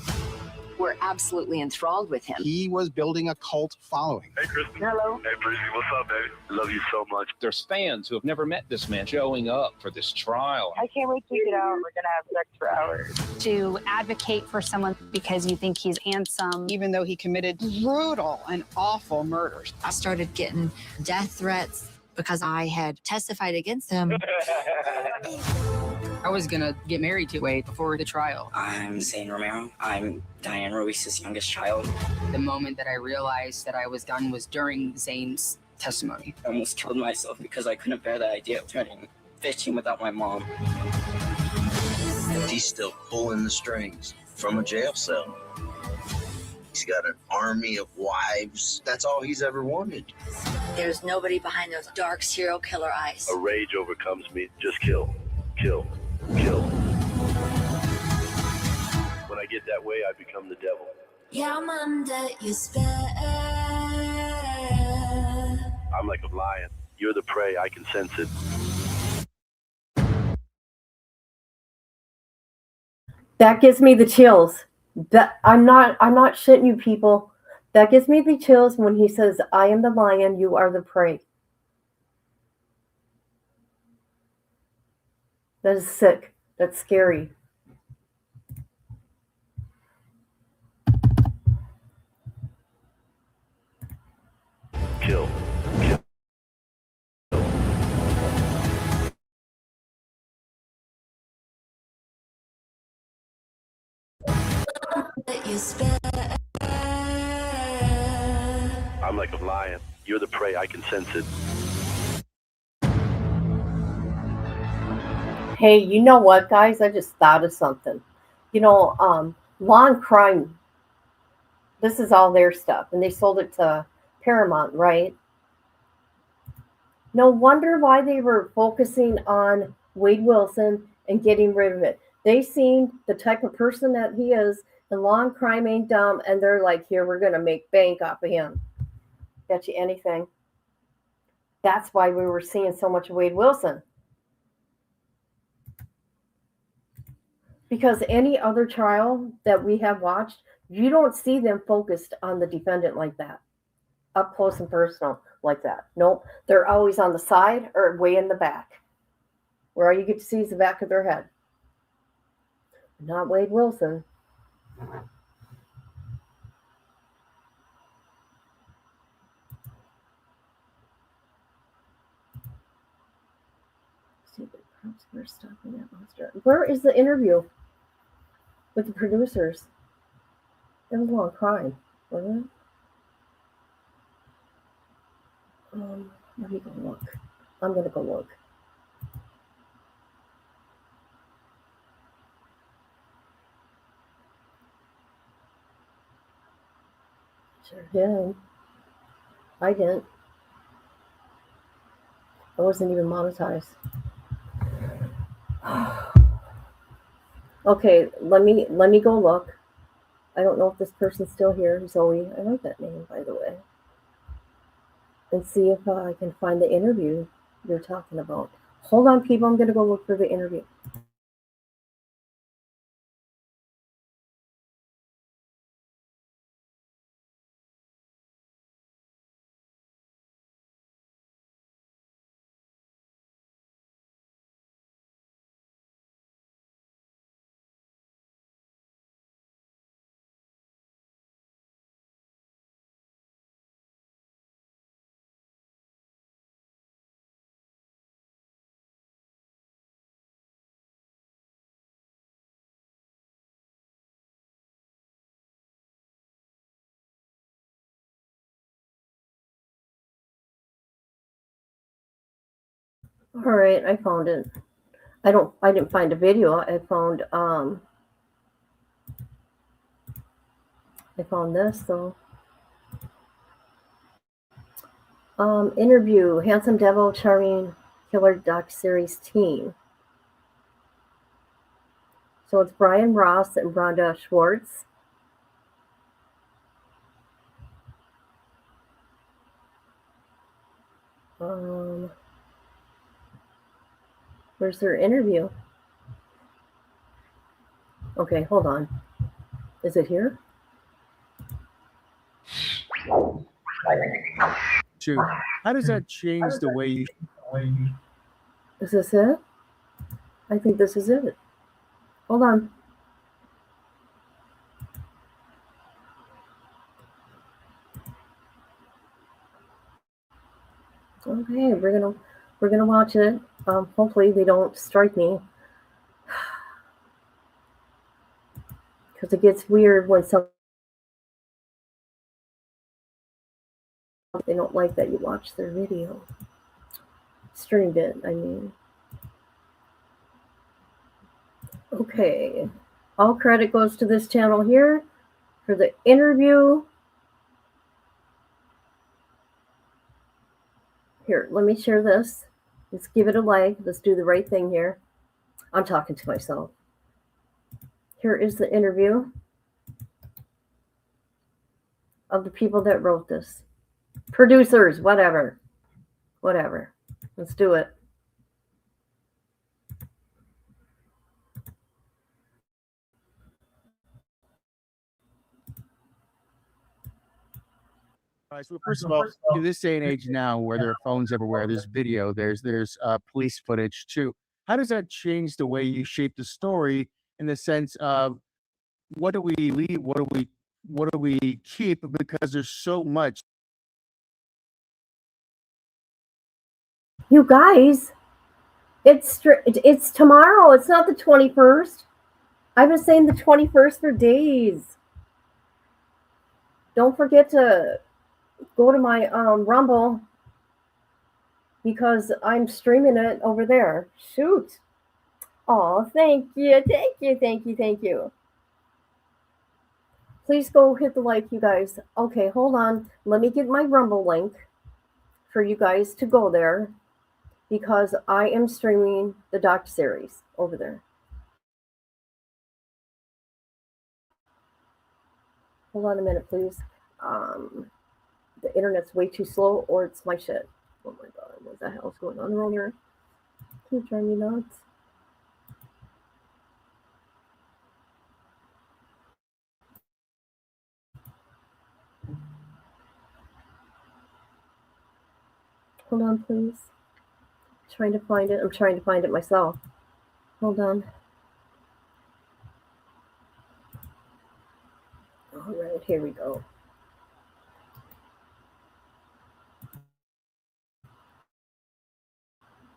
[SPEAKER 7] were absolutely enthralled with him.
[SPEAKER 11] He was building a cult following.
[SPEAKER 6] Hey, Kristen.
[SPEAKER 3] Hello.
[SPEAKER 6] Hey, Breezy. What's up, baby? Love you so much.
[SPEAKER 12] There's fans who have never met this man showing up for this trial.
[SPEAKER 9] I can't wait to get out. We're gonna have sex for hours.
[SPEAKER 4] To advocate for someone because you think he's handsome.
[SPEAKER 9] Even though he committed brutal and awful murders.
[SPEAKER 8] I started getting death threats because I had testified against him.
[SPEAKER 7] I was gonna get married to Wade before the trial.
[SPEAKER 13] I'm Zane Romero. I'm Diane Ruiz's youngest child.
[SPEAKER 7] The moment that I realized that I was done was during Zane's testimony.
[SPEAKER 13] I almost killed myself because I couldn't bear the idea of turning 15 without my mom.
[SPEAKER 10] He's still pulling the strings from a jail cell. He's got an army of wives. That's all he's ever wanted.
[SPEAKER 8] There's nobody behind those dark serial killer eyes.
[SPEAKER 6] A rage overcomes me. Just kill. Kill. Kill. When I get that way, I become the devil.
[SPEAKER 1] Yeah, I'm under your spell.
[SPEAKER 6] I'm like a lion. You're the prey. I can sense it.
[SPEAKER 3] That gives me the chills. That I'm not shitting you, people. That gives me the chills when he says, I am the lion, you are the prey. That is sick. That's scary.
[SPEAKER 6] Kill. I'm like a lion. You're the prey. I can sense it.
[SPEAKER 3] Hey, you know what, guys? I just thought of something. You know, Law and Crime, this is all their stuff, and they sold it to Paramount, right? No wonder why they were focusing on Wade Wilson and getting rid of it. They seen the type of person that he is, and Law and Crime ain't dumb, and they're like, here, we're going to make bank off of him. Bet you anything. That's why we were seeing so much of Wade Wilson. Because any other trial that we have watched, you don't see them focused on the defendant like that, up close and personal like that. Nope, they're always on the side or way in the back, where all you get to see is the back of their head. Not Wade Wilson. Stupid cops were stopping that monster. Where is the interview with the producers? It was a long crime, wasn't it? Let me go look. I'm gonna go look. Sure did. I didn't. I wasn't even monetized. Okay, let me go look. I don't know if this person's still here. Zoe, I like that name, by the way. And see if I can find the interview you're talking about. Hold on, people. I'm going to go look for the interview. All right, I found it. I didn't find a video. I found this though. Interview, Handsome Devil, Charming Killer doc series team. So it's Brian Ross and Rhonda Schwartz. Where's their interview? Okay, hold on. Is it here?
[SPEAKER 14] Shoot, how does that change the way you...
[SPEAKER 3] Is this it? I think this is it. Hold on. Okay, we're gonna watch it. Hopefully they don't strike me, because it gets weird when they don't like that you watch their video. Streamed it, I mean. Okay, all credit goes to this channel here for the interview. Here, let me share this. Let's give it a like. Let's do the right thing here. I'm talking to myself. Here is the interview. of the people that wrote this. Producers, whatever. Whatever. Let's do it.
[SPEAKER 14] All right, so first of all, in this day and age now, where there are phones everywhere, there's video, there's police footage too. How does that change the way you shape the story in the sense of what do we leave, what do we keep? Because there's so much.
[SPEAKER 3] You guys, it's tomorrow. It's not the 21st. I've been saying the 21st for days. Don't forget to go to my Rumble because I'm streaming it over there. Shoot. Oh, thank you. Thank you. Thank you. Thank you. Please go hit the like, you guys. Okay, hold on. Let me get my Rumble link for you guys to go there because I am streaming the docuseries over there. Hold on a minute, please. The internet's way too slow, or it's my shit. Oh my god, what the hell's going on around here? You're driving me nuts. Hold on, please. I'm trying to find it. I'm trying to find it myself. Hold on. All right, here we go.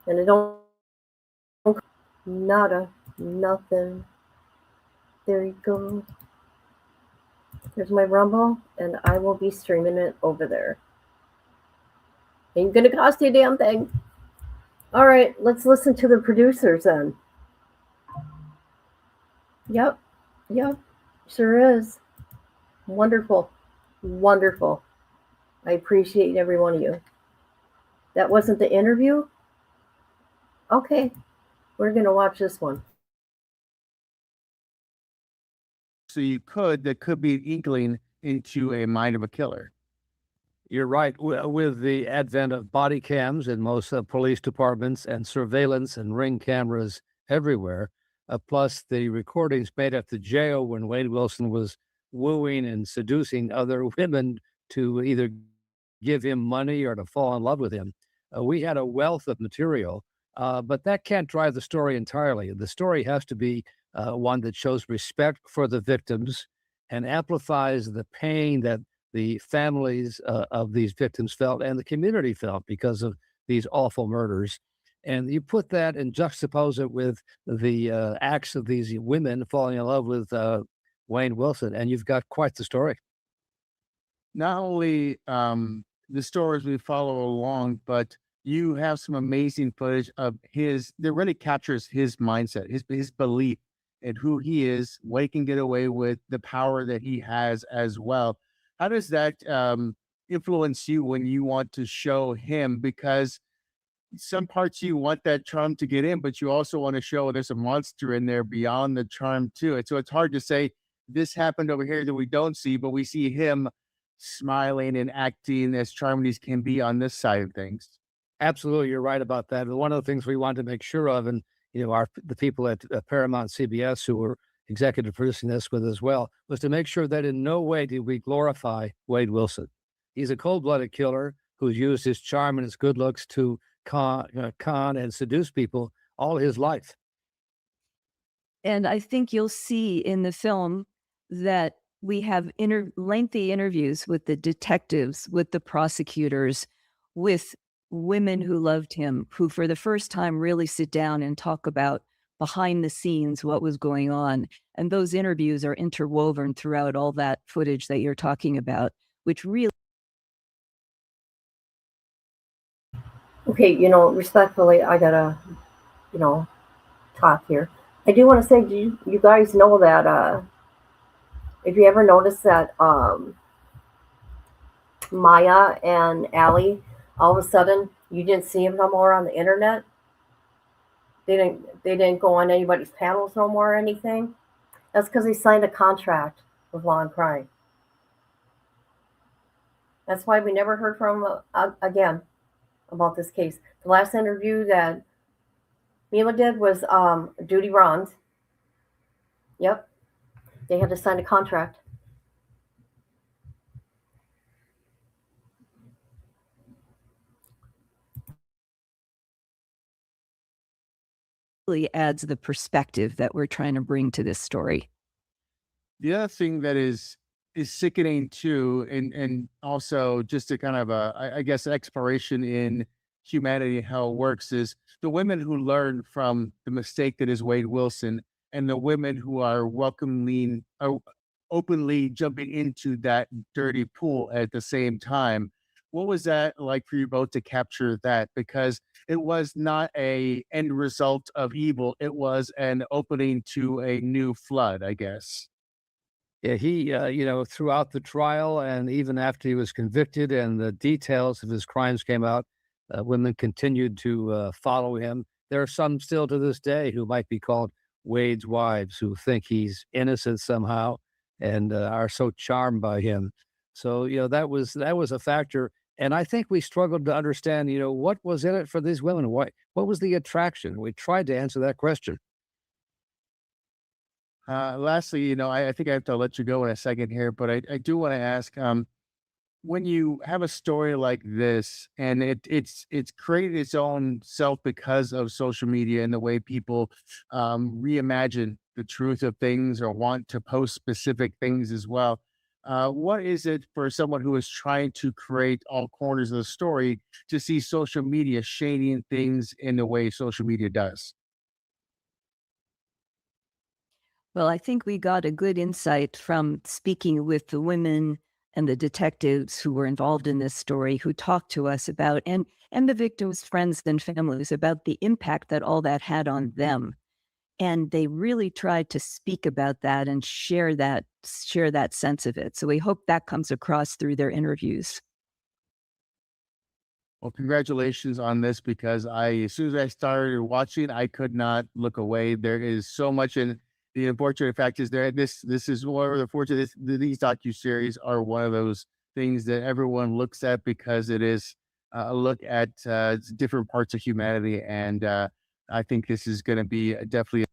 [SPEAKER 3] And I don't nada, nothing. There you go. There's my Rumble, and I will be streaming it over there. Ain't gonna cost you a damn thing. All right, let's listen to the producers then. Yep, sure is. Wonderful, wonderful. I appreciate every one of you. That wasn't the interview? Okay, we're gonna watch this one.
[SPEAKER 14] So that could be an inkling into a mind of a killer.
[SPEAKER 15] You're right. With the advent of body cams in most police departments and surveillance and ring cameras everywhere, plus the recordings made at the jail when Wade Wilson was wooing and seducing other women to either give him money or to fall in love with him. We had a wealth of material, but that can't drive the story entirely. The story has to be one that shows respect for the victims and amplifies the pain that the families of these victims felt and the community felt because of these awful murders. And you put that and juxtapose it with the acts of these women falling in love with Wayne Wilson, and you've got quite the story.
[SPEAKER 14] Not only the stories we follow along, but you have some amazing footage of that really captures his mindset, his belief in who he is, what he can get away with, the power that he has as well. How does that influence you when you want to show him? Because some parts you want that charm to get in, but you also want to show there's a monster in there beyond the charm too. And so it's hard to say this happened over here that we don't see, but we see him smiling and acting as charming as can be on this side of things.
[SPEAKER 15] Absolutely, you're right about that. And one of the things we wanted to make sure of, and the people at Paramount CBS who were executive producing this with as well, was to make sure that in no way did we glorify Wade Wilson. He's a cold-blooded killer who's used his charm and his good looks to con and seduce people all his life.
[SPEAKER 16] And I think you'll see in the film that we have lengthy interviews with the detectives, with the prosecutors, with women who loved him, who for the first time really sit down and talk about behind the scenes what was going on. And those interviews are interwoven throughout all that footage that you're talking about, which really...
[SPEAKER 3] Okay, respectfully, I gotta, talk here. I do want to say, do you guys know that, if you ever noticed that Maya and Allie, all of a sudden, you didn't see them no more on the internet? They didn't go on anybody's panels no more or anything? That's because they signed a contract with Law and Crime. That's why we never heard from again about this case. The last interview that Mila did was Judy Rons. Yep. They had to sign a contract.
[SPEAKER 16] Really adds the perspective that we're trying to bring to this story.
[SPEAKER 14] The other thing that is sickening too, and also just a kind of I guess exploration in humanity and how it works, is the women who learn from the mistake that is Wade Wilson, and the women who are openly jumping into that dirty pool at the same time. What was that like for you both to capture that? Because it was not a end result of evil; it was an opening to a new flood, I guess.
[SPEAKER 15] Yeah, he, throughout the trial and even after he was convicted and the details of his crimes came out, women continued to follow him. There are some still to this day who might be called Wade's wives who think he's innocent somehow and are so charmed by him. So, that was a factor. And I think we struggled to understand, what was in it for these women? What was the attraction? We tried to answer that question.
[SPEAKER 14] Lastly, I think I have to let you go in a second here, but I do want to ask, when you have a story like this and it's created its own self because of social media and the way people reimagine the truth of things or want to post specific things as well. What is it for someone who is trying to create all corners of the story to see social media shading things in the way social media does?
[SPEAKER 16] Well, I think we got a good insight from speaking with the women and the detectives who were involved in this story, who talked to us about, and the victims' friends and families, about the impact that all that had on them. And they really tried to speak about that and share that sense of it. So we hope that comes across through their interviews.
[SPEAKER 14] Well, congratulations on this, because as soon as I started watching, I could not look away. There is so much, and the unfortunate fact is this is one of the fortunate, these docuseries are one of those things that everyone looks at because it is a look at different parts of humanity. And I think this is going to be definitely.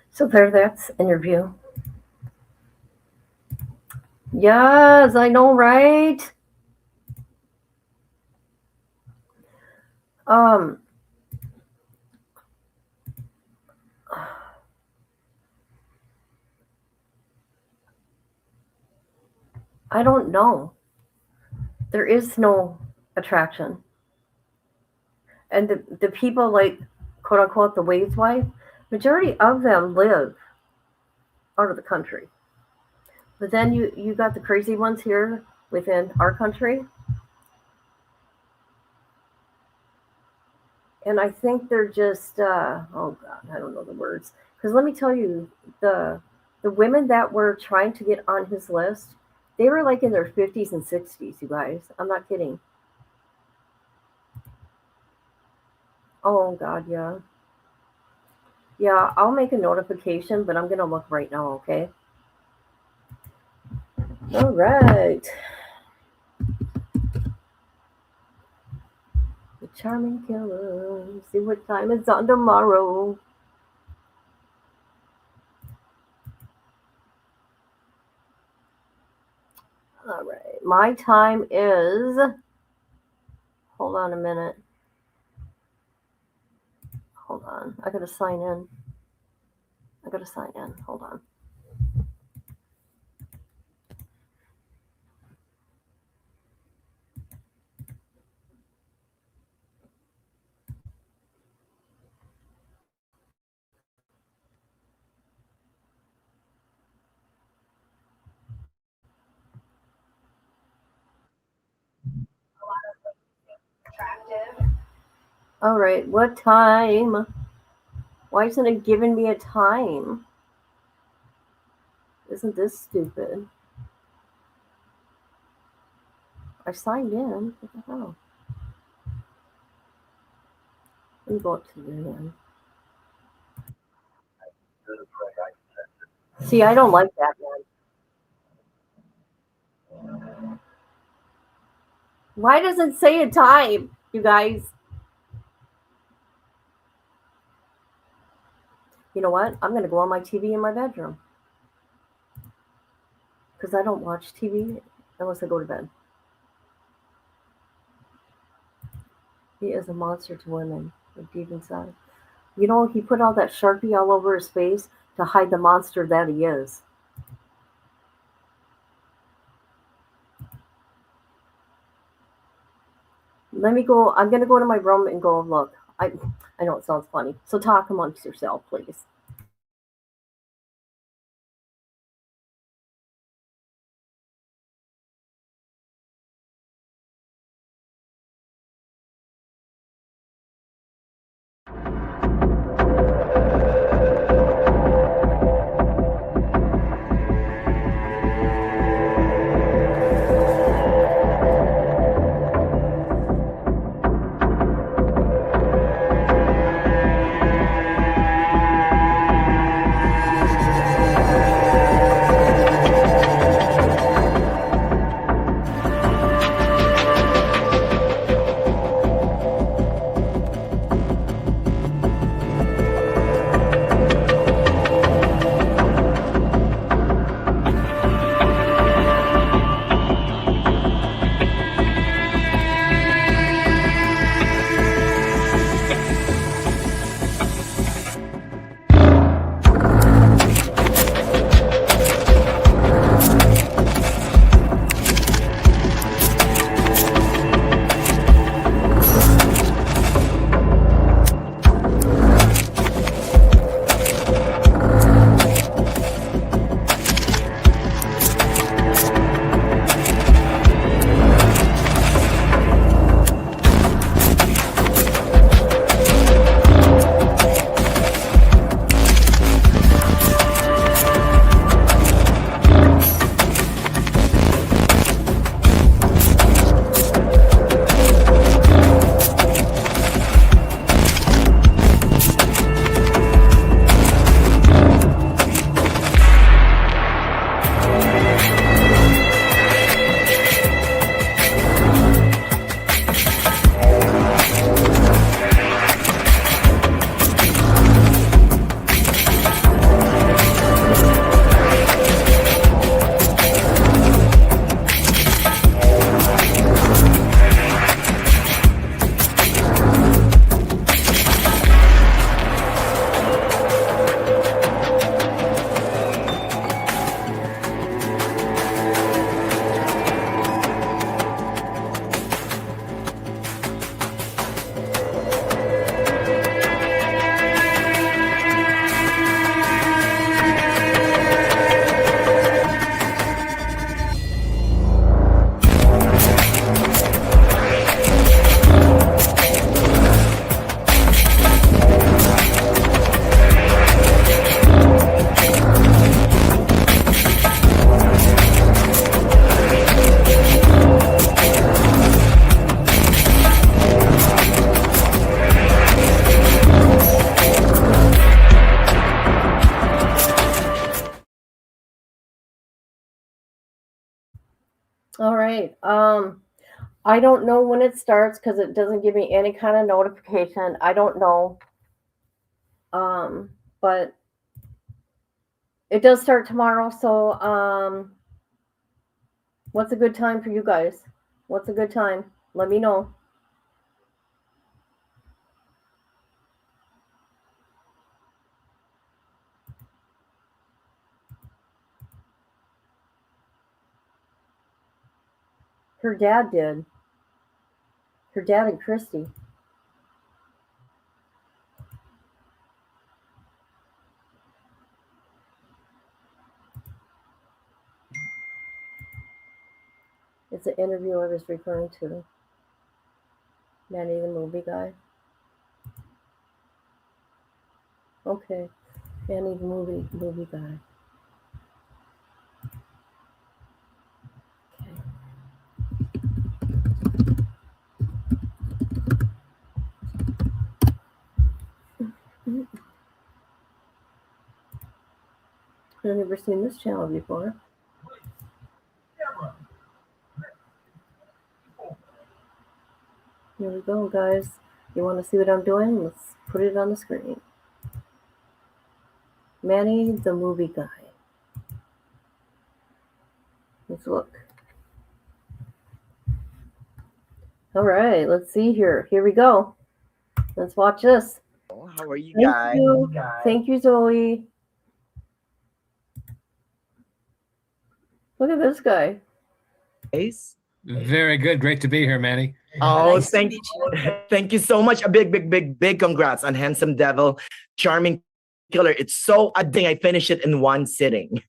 [SPEAKER 3] So that's interview. Yes, I know, right? I don't know. There is no attraction. And the people, like, quote unquote, the Wade's wife, majority of them live out of the country. But then you got the crazy ones here within our country. And I think they're just, oh God, I don't know the words. Because let me tell you, the women that were trying to get on his list, they were like in their 50s and 60s, you guys. I'm not kidding. Oh God, yeah. Yeah, I'll make a notification, but I'm going to look right now, okay? All right. The Charming Killer. See what time it's on tomorrow. All right. My time is, hold on a minute. Hold on. I got to sign in. Hold on. All right. What time? Why isn't it giving me a time? Isn't this stupid? I signed in. What the hell? Let me go up to the end. See, I don't like that, man. Why does it say a time, you guys? You know what? I'm going to go on my TV in my bedroom. Because I don't watch TV unless I go to bed. He is a monster to women, deep inside. You know, he put all that Sharpie all over his face to hide the monster that he is. Let me go. I'm going to go to my room and go look. I know it sounds funny. So talk amongst yourself, please. All right. I don't know when it starts because it doesn't give me any kind of notification. I don't know. But it does start tomorrow. So, what's a good time for you guys? What's a good time? Let me know. Her dad did. Her dad and Christy. It's an interview I was referring to. Manny the movie guy. Okay. Manny the movie guy. I've never seen this channel before. Here we go, guys. You want to see what I'm doing? Let's put it on the screen. Manny, the movie guy. Let's look. All right, let's see here. Here we go. Let's watch this.
[SPEAKER 17] How are you
[SPEAKER 3] Thank
[SPEAKER 17] guys?
[SPEAKER 3] you. Thank you, Zoe. Look at this guy.
[SPEAKER 18] Very good. Great to be here, Manny.
[SPEAKER 17] Oh, thank you so much. A big congrats on Handsome Devil, Charming Killer. It's so addicting. I finished it in one sitting.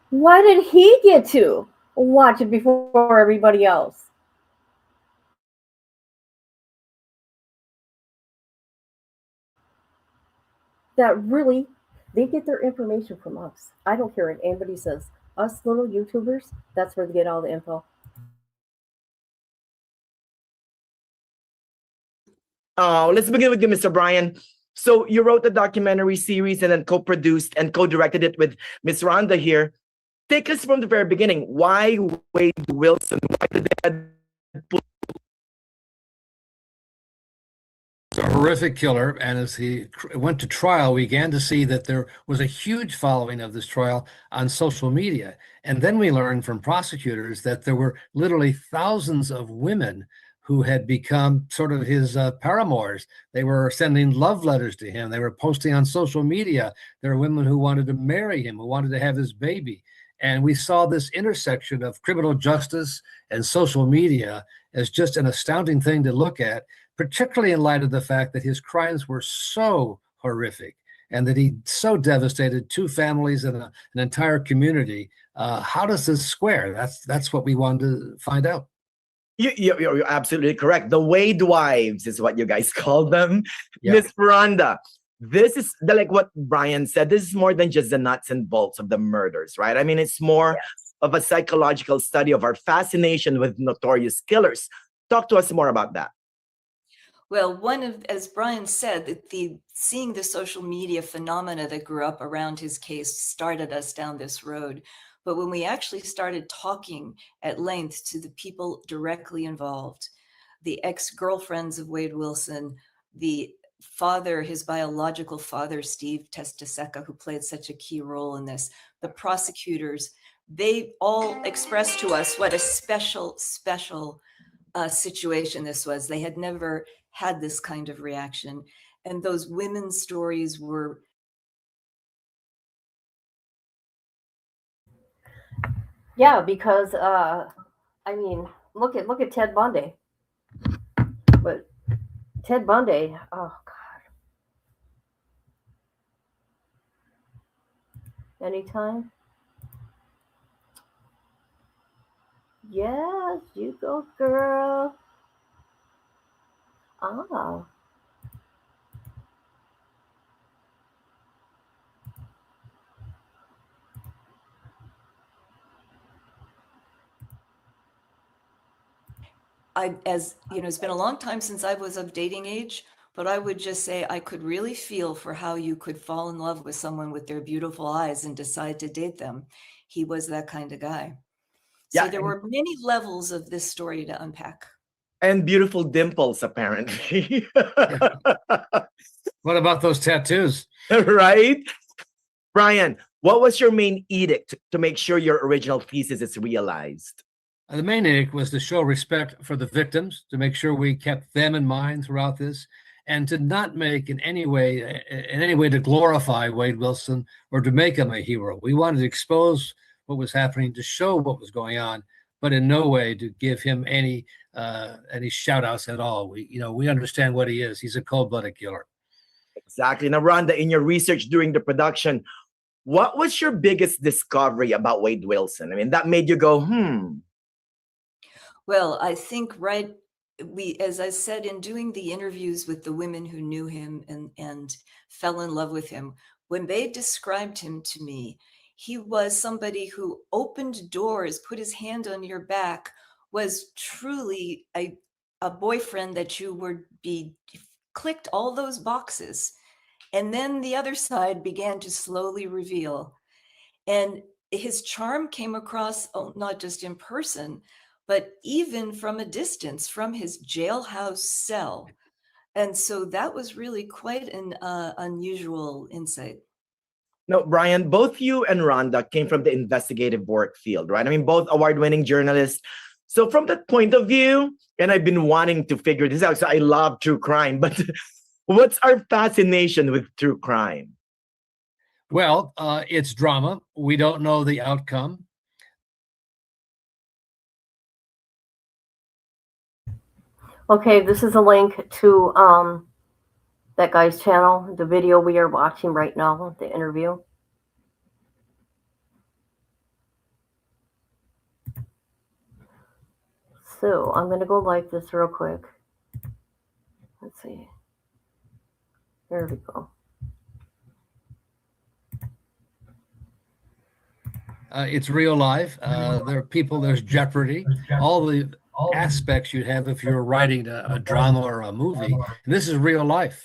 [SPEAKER 3] Why did he get to watch it before everybody else? That really, they get their information from us. I don't care what anybody says. Us little YouTubers, that's where they get all the info.
[SPEAKER 17] Oh, let's begin with you, Mr. Brian. So you wrote the documentary series and then co-produced and co-directed it with Miss Rhonda here. Take us from the very beginning. Why Wade Wilson? Why did they
[SPEAKER 18] A horrific killer, and as he went to trial, we began to see that there was a huge following of this trial on social media. And then we learned from prosecutors that there were literally thousands of women who had become sort of his paramours. They were sending love letters to him. They were posting on social media. There were women who wanted to marry him, who wanted to have his baby. And we saw this intersection of criminal justice and social media as just an astounding thing to look at, particularly in light of the fact that his crimes were so horrific and that he so devastated two families and an entire community. How does this square? That's what we wanted to find out.
[SPEAKER 17] You're absolutely correct. The Wade wives is what you guys call them.
[SPEAKER 18] Yeah.
[SPEAKER 17] Miss Miranda, this is like what Brian said. This is more than just the nuts and bolts of the murders, right? I mean, it's more of a psychological study of our fascination with notorious killers. Talk to us more about that.
[SPEAKER 19] Well, as Brian said, that seeing the social media phenomena that grew up around his case started us down this road. But when we actually started talking at length to the people directly involved, the ex-girlfriends of Wade Wilson, the father, his biological father, Steve Testaseca, who played such a key role in this, the prosecutors, they all expressed to us what a special situation this was. They had never had this kind of reaction. And those women's stories were...
[SPEAKER 3] Yeah, because I mean, look at Ted Bundy. But Ted Bundy, oh God. Anytime? Yes, you go, girl. Ah.
[SPEAKER 19] As you know, it's been a long time since I was of dating age, but I would just say I could really feel for how you could fall in love with someone with their beautiful eyes and decide to date them. He was that kind of guy. So there were many levels of this story to unpack.
[SPEAKER 17] And beautiful dimples, apparently.
[SPEAKER 18] What about those tattoos?
[SPEAKER 17] Right? Brian, what was your main edict to make sure your original thesis is realized?
[SPEAKER 18] The main edict was to show respect for the victims, to make sure we kept them in mind throughout this, and to not make in any way to glorify Wade Wilson or to make him a hero. We wanted to expose what was happening, to show what was going on, but in no way to give him any shout outs at all. We understand what he is. He's a cold-blooded killer.
[SPEAKER 17] Exactly. Now, Rhonda, in your research during the production, what was your biggest discovery about Wade Wilson? I mean, that made you go,
[SPEAKER 19] Well, I think as I said, in doing the interviews with the women who knew him and fell in love with him, when they described him to me, he was somebody who opened doors, put his hand on your back, was truly a boyfriend that you would be clicked all those boxes. And then the other side began to slowly reveal. And his charm came across not just in person, but even from a distance, from his jailhouse cell. And so that was really quite an unusual insight.
[SPEAKER 17] No, Brian, both you and Rhonda came from the investigative work field, right? I mean, both award-winning journalists. So from that point of view, and I've been wanting to figure this out, so I love true crime, but what's our fascination with true crime?
[SPEAKER 18] Well, it's drama. We don't know the outcome.
[SPEAKER 3] Okay, this is a link to that guy's channel, the video we are watching right now, the interview. So I'm going to go like this real quick. Let's see. There we go.
[SPEAKER 18] It's real life. There are people, there's jeopardy, all the aspects you have if you're writing a drama or a movie. And this is real life.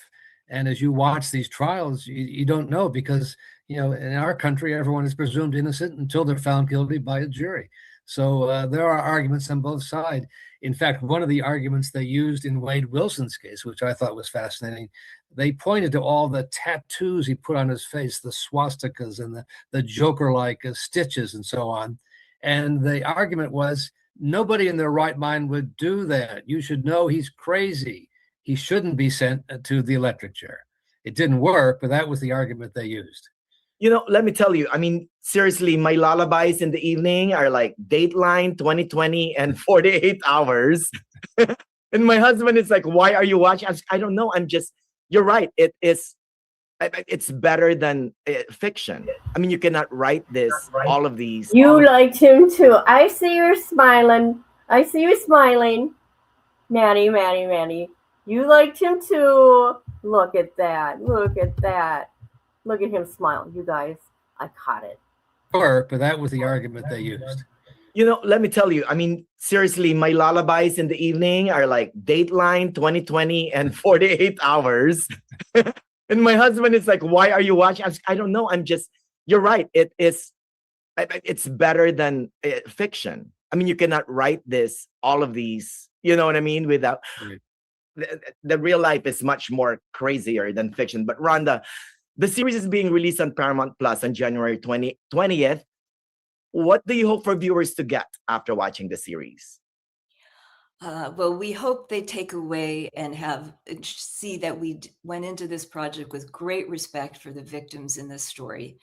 [SPEAKER 18] And as you watch these trials, you don't know because, you know, in our country, everyone is presumed innocent until they're found guilty by a jury. So there are arguments on both sides. In fact, one of the arguments they used in Wade Wilson's case, which I thought was fascinating, they pointed to all the tattoos he put on his face, the swastikas and the Joker-like stitches and so on. And the argument was, nobody in their right mind would do that. You should know he's crazy. He shouldn't be sent to the electric chair. It didn't work, but that was the argument they used.
[SPEAKER 17] You know, let me tell you, I mean, seriously, my lullabies in the evening are like Dateline, 2020, and 48 Hours. And my husband is like, why are you watching? I don't know. I'm just, you're right. It's better than fiction. I mean, you cannot write this, all of these.
[SPEAKER 3] You liked him too. I see you smiling. I see you smiling. Maddie. You liked him too. Look at that. Look at that. Look at him smile. You guys, I caught it.
[SPEAKER 18] Sure, but that was the argument they used.
[SPEAKER 17] You know, let me tell you, I mean, seriously, my lullabies in the evening are like Dateline, 2020, and 48 Hours. And my husband is like, why are you watching? I don't know. I'm just, you're right. It's better than fiction. I mean, you cannot write this, all of these, you know what I mean? Without, the real life is much more crazier than fiction. But Rhonda, the series is being released on Paramount Plus on January 20th. What do you hope for viewers to get after watching the series?
[SPEAKER 19] Well, we hope they take away and see that we went into this project with great respect for the victims in this story,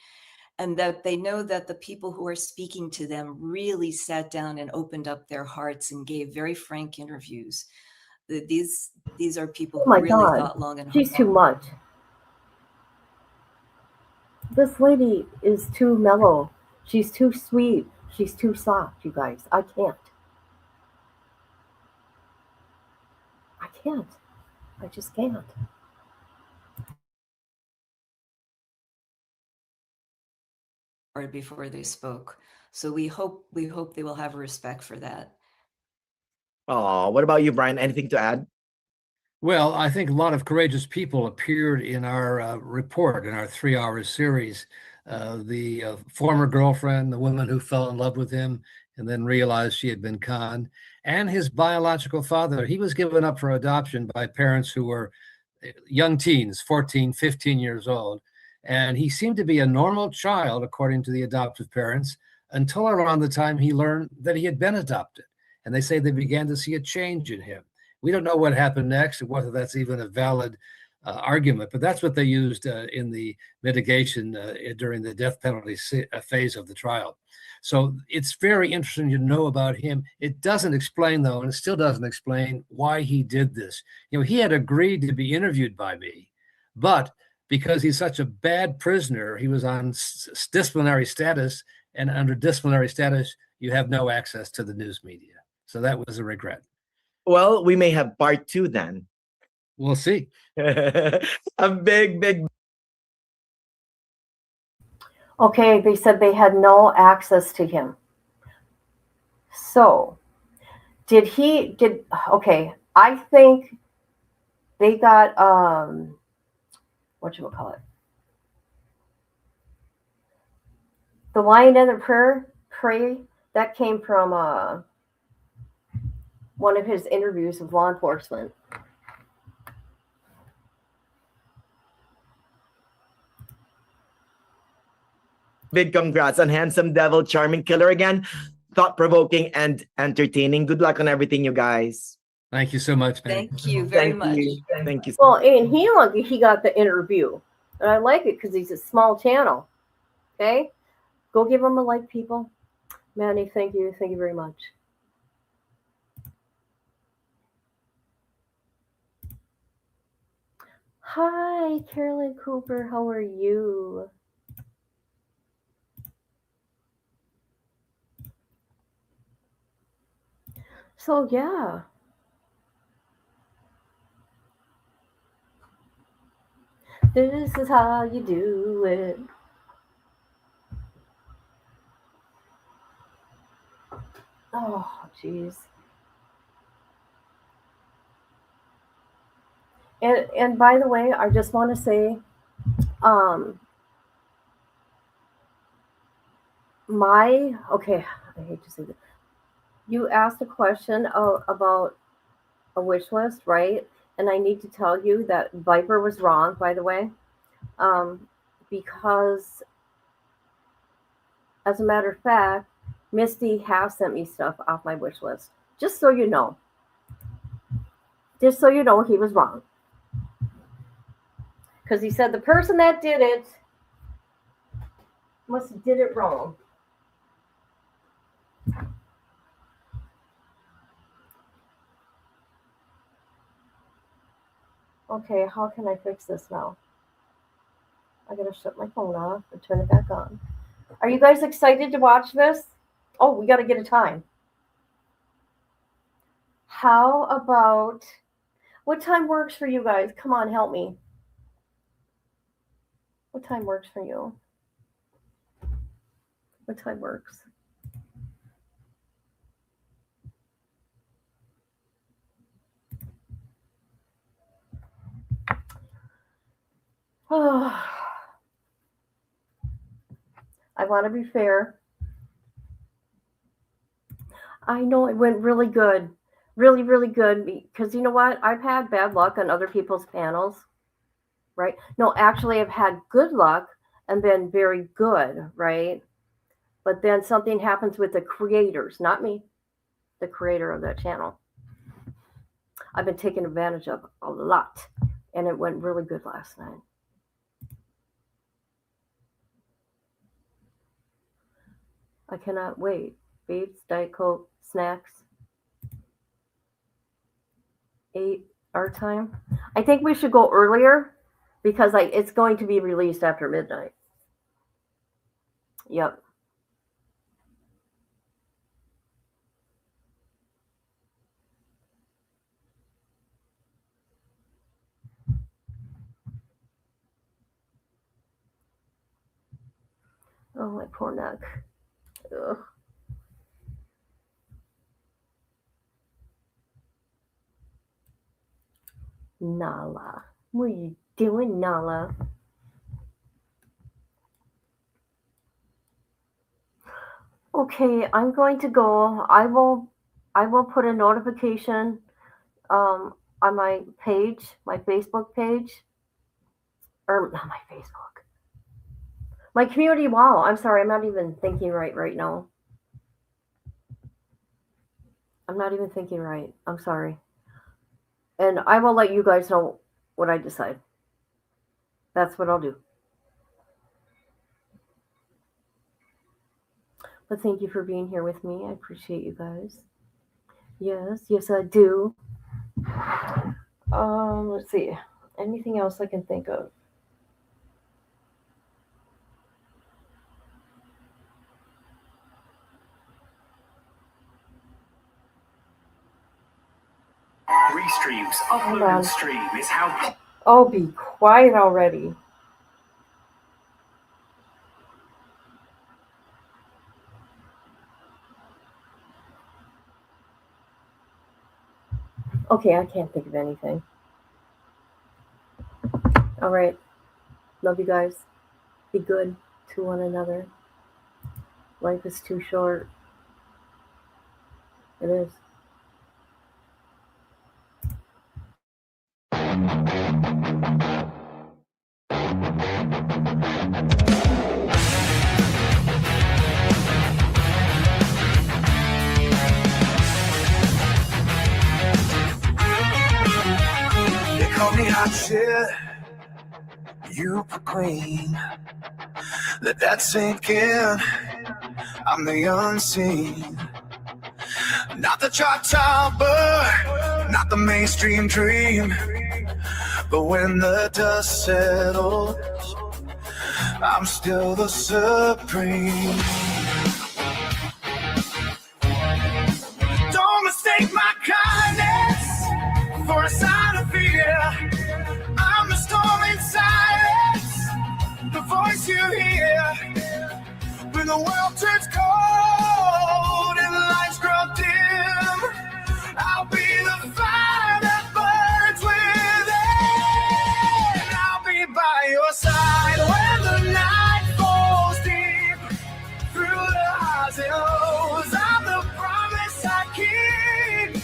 [SPEAKER 19] and that they know that the people who are speaking to them really sat down and opened up their hearts and gave very frank interviews. These are people who really thought long and hard.
[SPEAKER 3] She's too much. This lady is too mellow. She's too sweet. She's too soft, you guys. I can't. I just can't.
[SPEAKER 19] Before they spoke. So we hope they will have respect for that.
[SPEAKER 17] Oh, what about you, Brian? Anything to add?
[SPEAKER 18] Well, I think a lot of courageous people appeared in our report, in our 3-hour series. The former girlfriend, the woman who fell in love with him and then realized she had been conned, and his biological father. He was given up for adoption by parents who were young teens, 14, 15 years old. And he seemed to be a normal child, according to the adoptive parents, until around the time he learned that he had been adopted. And they say they began to see a change in him. We don't know what happened next, or whether that's even a valid argument, but that's what they used in the mitigation during the death penalty phase of the trial. So it's very interesting to know about him. It doesn't explain, though, and it still doesn't explain why he did this. You know, he had agreed to be interviewed by me, but because he's such a bad prisoner, he was on disciplinary status, and under disciplinary status, you have no access to the news media. So that was a regret.
[SPEAKER 17] Well, we may have part 2 then.
[SPEAKER 18] We'll see.
[SPEAKER 17] A big.
[SPEAKER 3] Okay, they said they had no access to him. So, okay, I think they got whatchamacallit? The Lion and the Prey, that came from one of his interviews with law enforcement.
[SPEAKER 17] Big congrats on Handsome Devil, Charming Killer again. Thought-provoking and entertaining. Good luck on everything, you guys.
[SPEAKER 18] Thank you so much, man.
[SPEAKER 19] Thank you very
[SPEAKER 17] Thank
[SPEAKER 19] much.
[SPEAKER 17] you. Thank you.
[SPEAKER 3] Well, and he got the interview, and I like it because he's a small channel. Okay, go give him a like, people. Manny, thank you very much. Hi, Carolyn Cooper. How are you? So yeah. This is how you do it. Oh, jeez. And by the way, I just want to say, okay, I hate to say this. You asked a question about a wish list, right? And I need to tell you that Viper was wrong, by the way, because as a matter of fact, Misty has sent me stuff off my wish list. Just so you know. Just so you know, he was wrong. Because he said the person that did it must have did it wrong. Okay, how can I fix this now? I gotta shut my phone off and turn it back on. Are you guys excited to watch this? Oh, we gotta get a time. How about, what time works for you guys? Come on, help me. What time works for you? What time works? Oh, I want to be fair. I know it went really good. Really, really good. Because you know what? I've had bad luck on other people's panels. Right? No, actually, I've had good luck and been very good, right? But then something happens with the creators, not me, the creator of that channel. I've been taken advantage of a lot, and it went really good last night. I cannot wait. Babes, Diet Coke, snacks. 8 our time. I think we should go earlier because it's going to be released after midnight. Yep. Oh, my poor neck. Ugh. Nala. What are you doing, Nala? Okay, I'm going to go. I will put a notification on my page, my Facebook page. Or not my Facebook. My community wall. I'm sorry, I'm not even thinking right now. I'm not even thinking right. I'm sorry. And I will let you guys know what I decide. That's what I'll do. But thank you for being here with me. I appreciate you guys. Yes, I do. Let's see. Anything else I can think of?
[SPEAKER 1] Restreams, upload and stream is how.
[SPEAKER 3] Oh, be quiet already. Okay, I can't think of anything. All right. Love you guys. Be good to one another. Life is too short. It is.
[SPEAKER 1] They call me hot shit, you for queen. Let that sink in. I'm the unseen, not the chart topper, not the mainstream dream. But when the dust settles, I'm still the supreme. Don't mistake my kindness for a sign of fear. I'm the storm in silence, the voice you hear. When the world turns cold and the lights grow dim, I'll be the fire that burns within. I'll be by your side when the night falls deep through the highs and lows. I'm the promise I keep,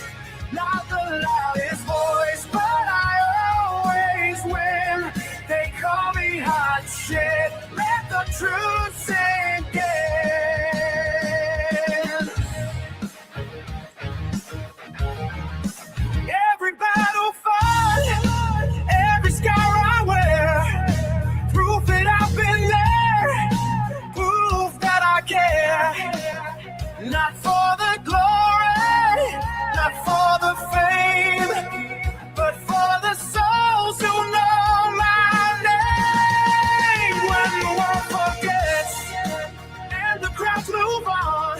[SPEAKER 1] not the loudest voice, but I always win. They call me hot shit, let the truth sink in. Every battle fought, every scar I wear, proof that I've been there, proof that I care. Not for the glory, not for the fame, but for the souls who know my name. When the world forgets and the crowds move on,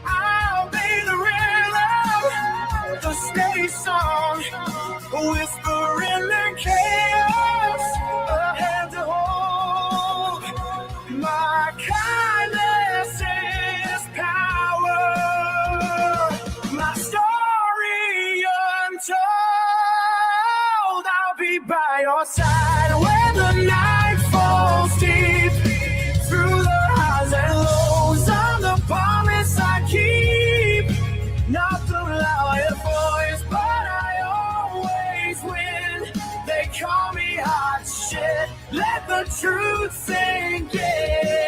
[SPEAKER 1] I'll be the rhythm, the steady song, a whisper in the chaos, a hand to hold. My kindness is power, my story untold. I'll be by your side when the night falls deep through the highs and lows. I'm the promise I keep, not the loudest voice, but I always win. They call me hot shit, let the truth sink in.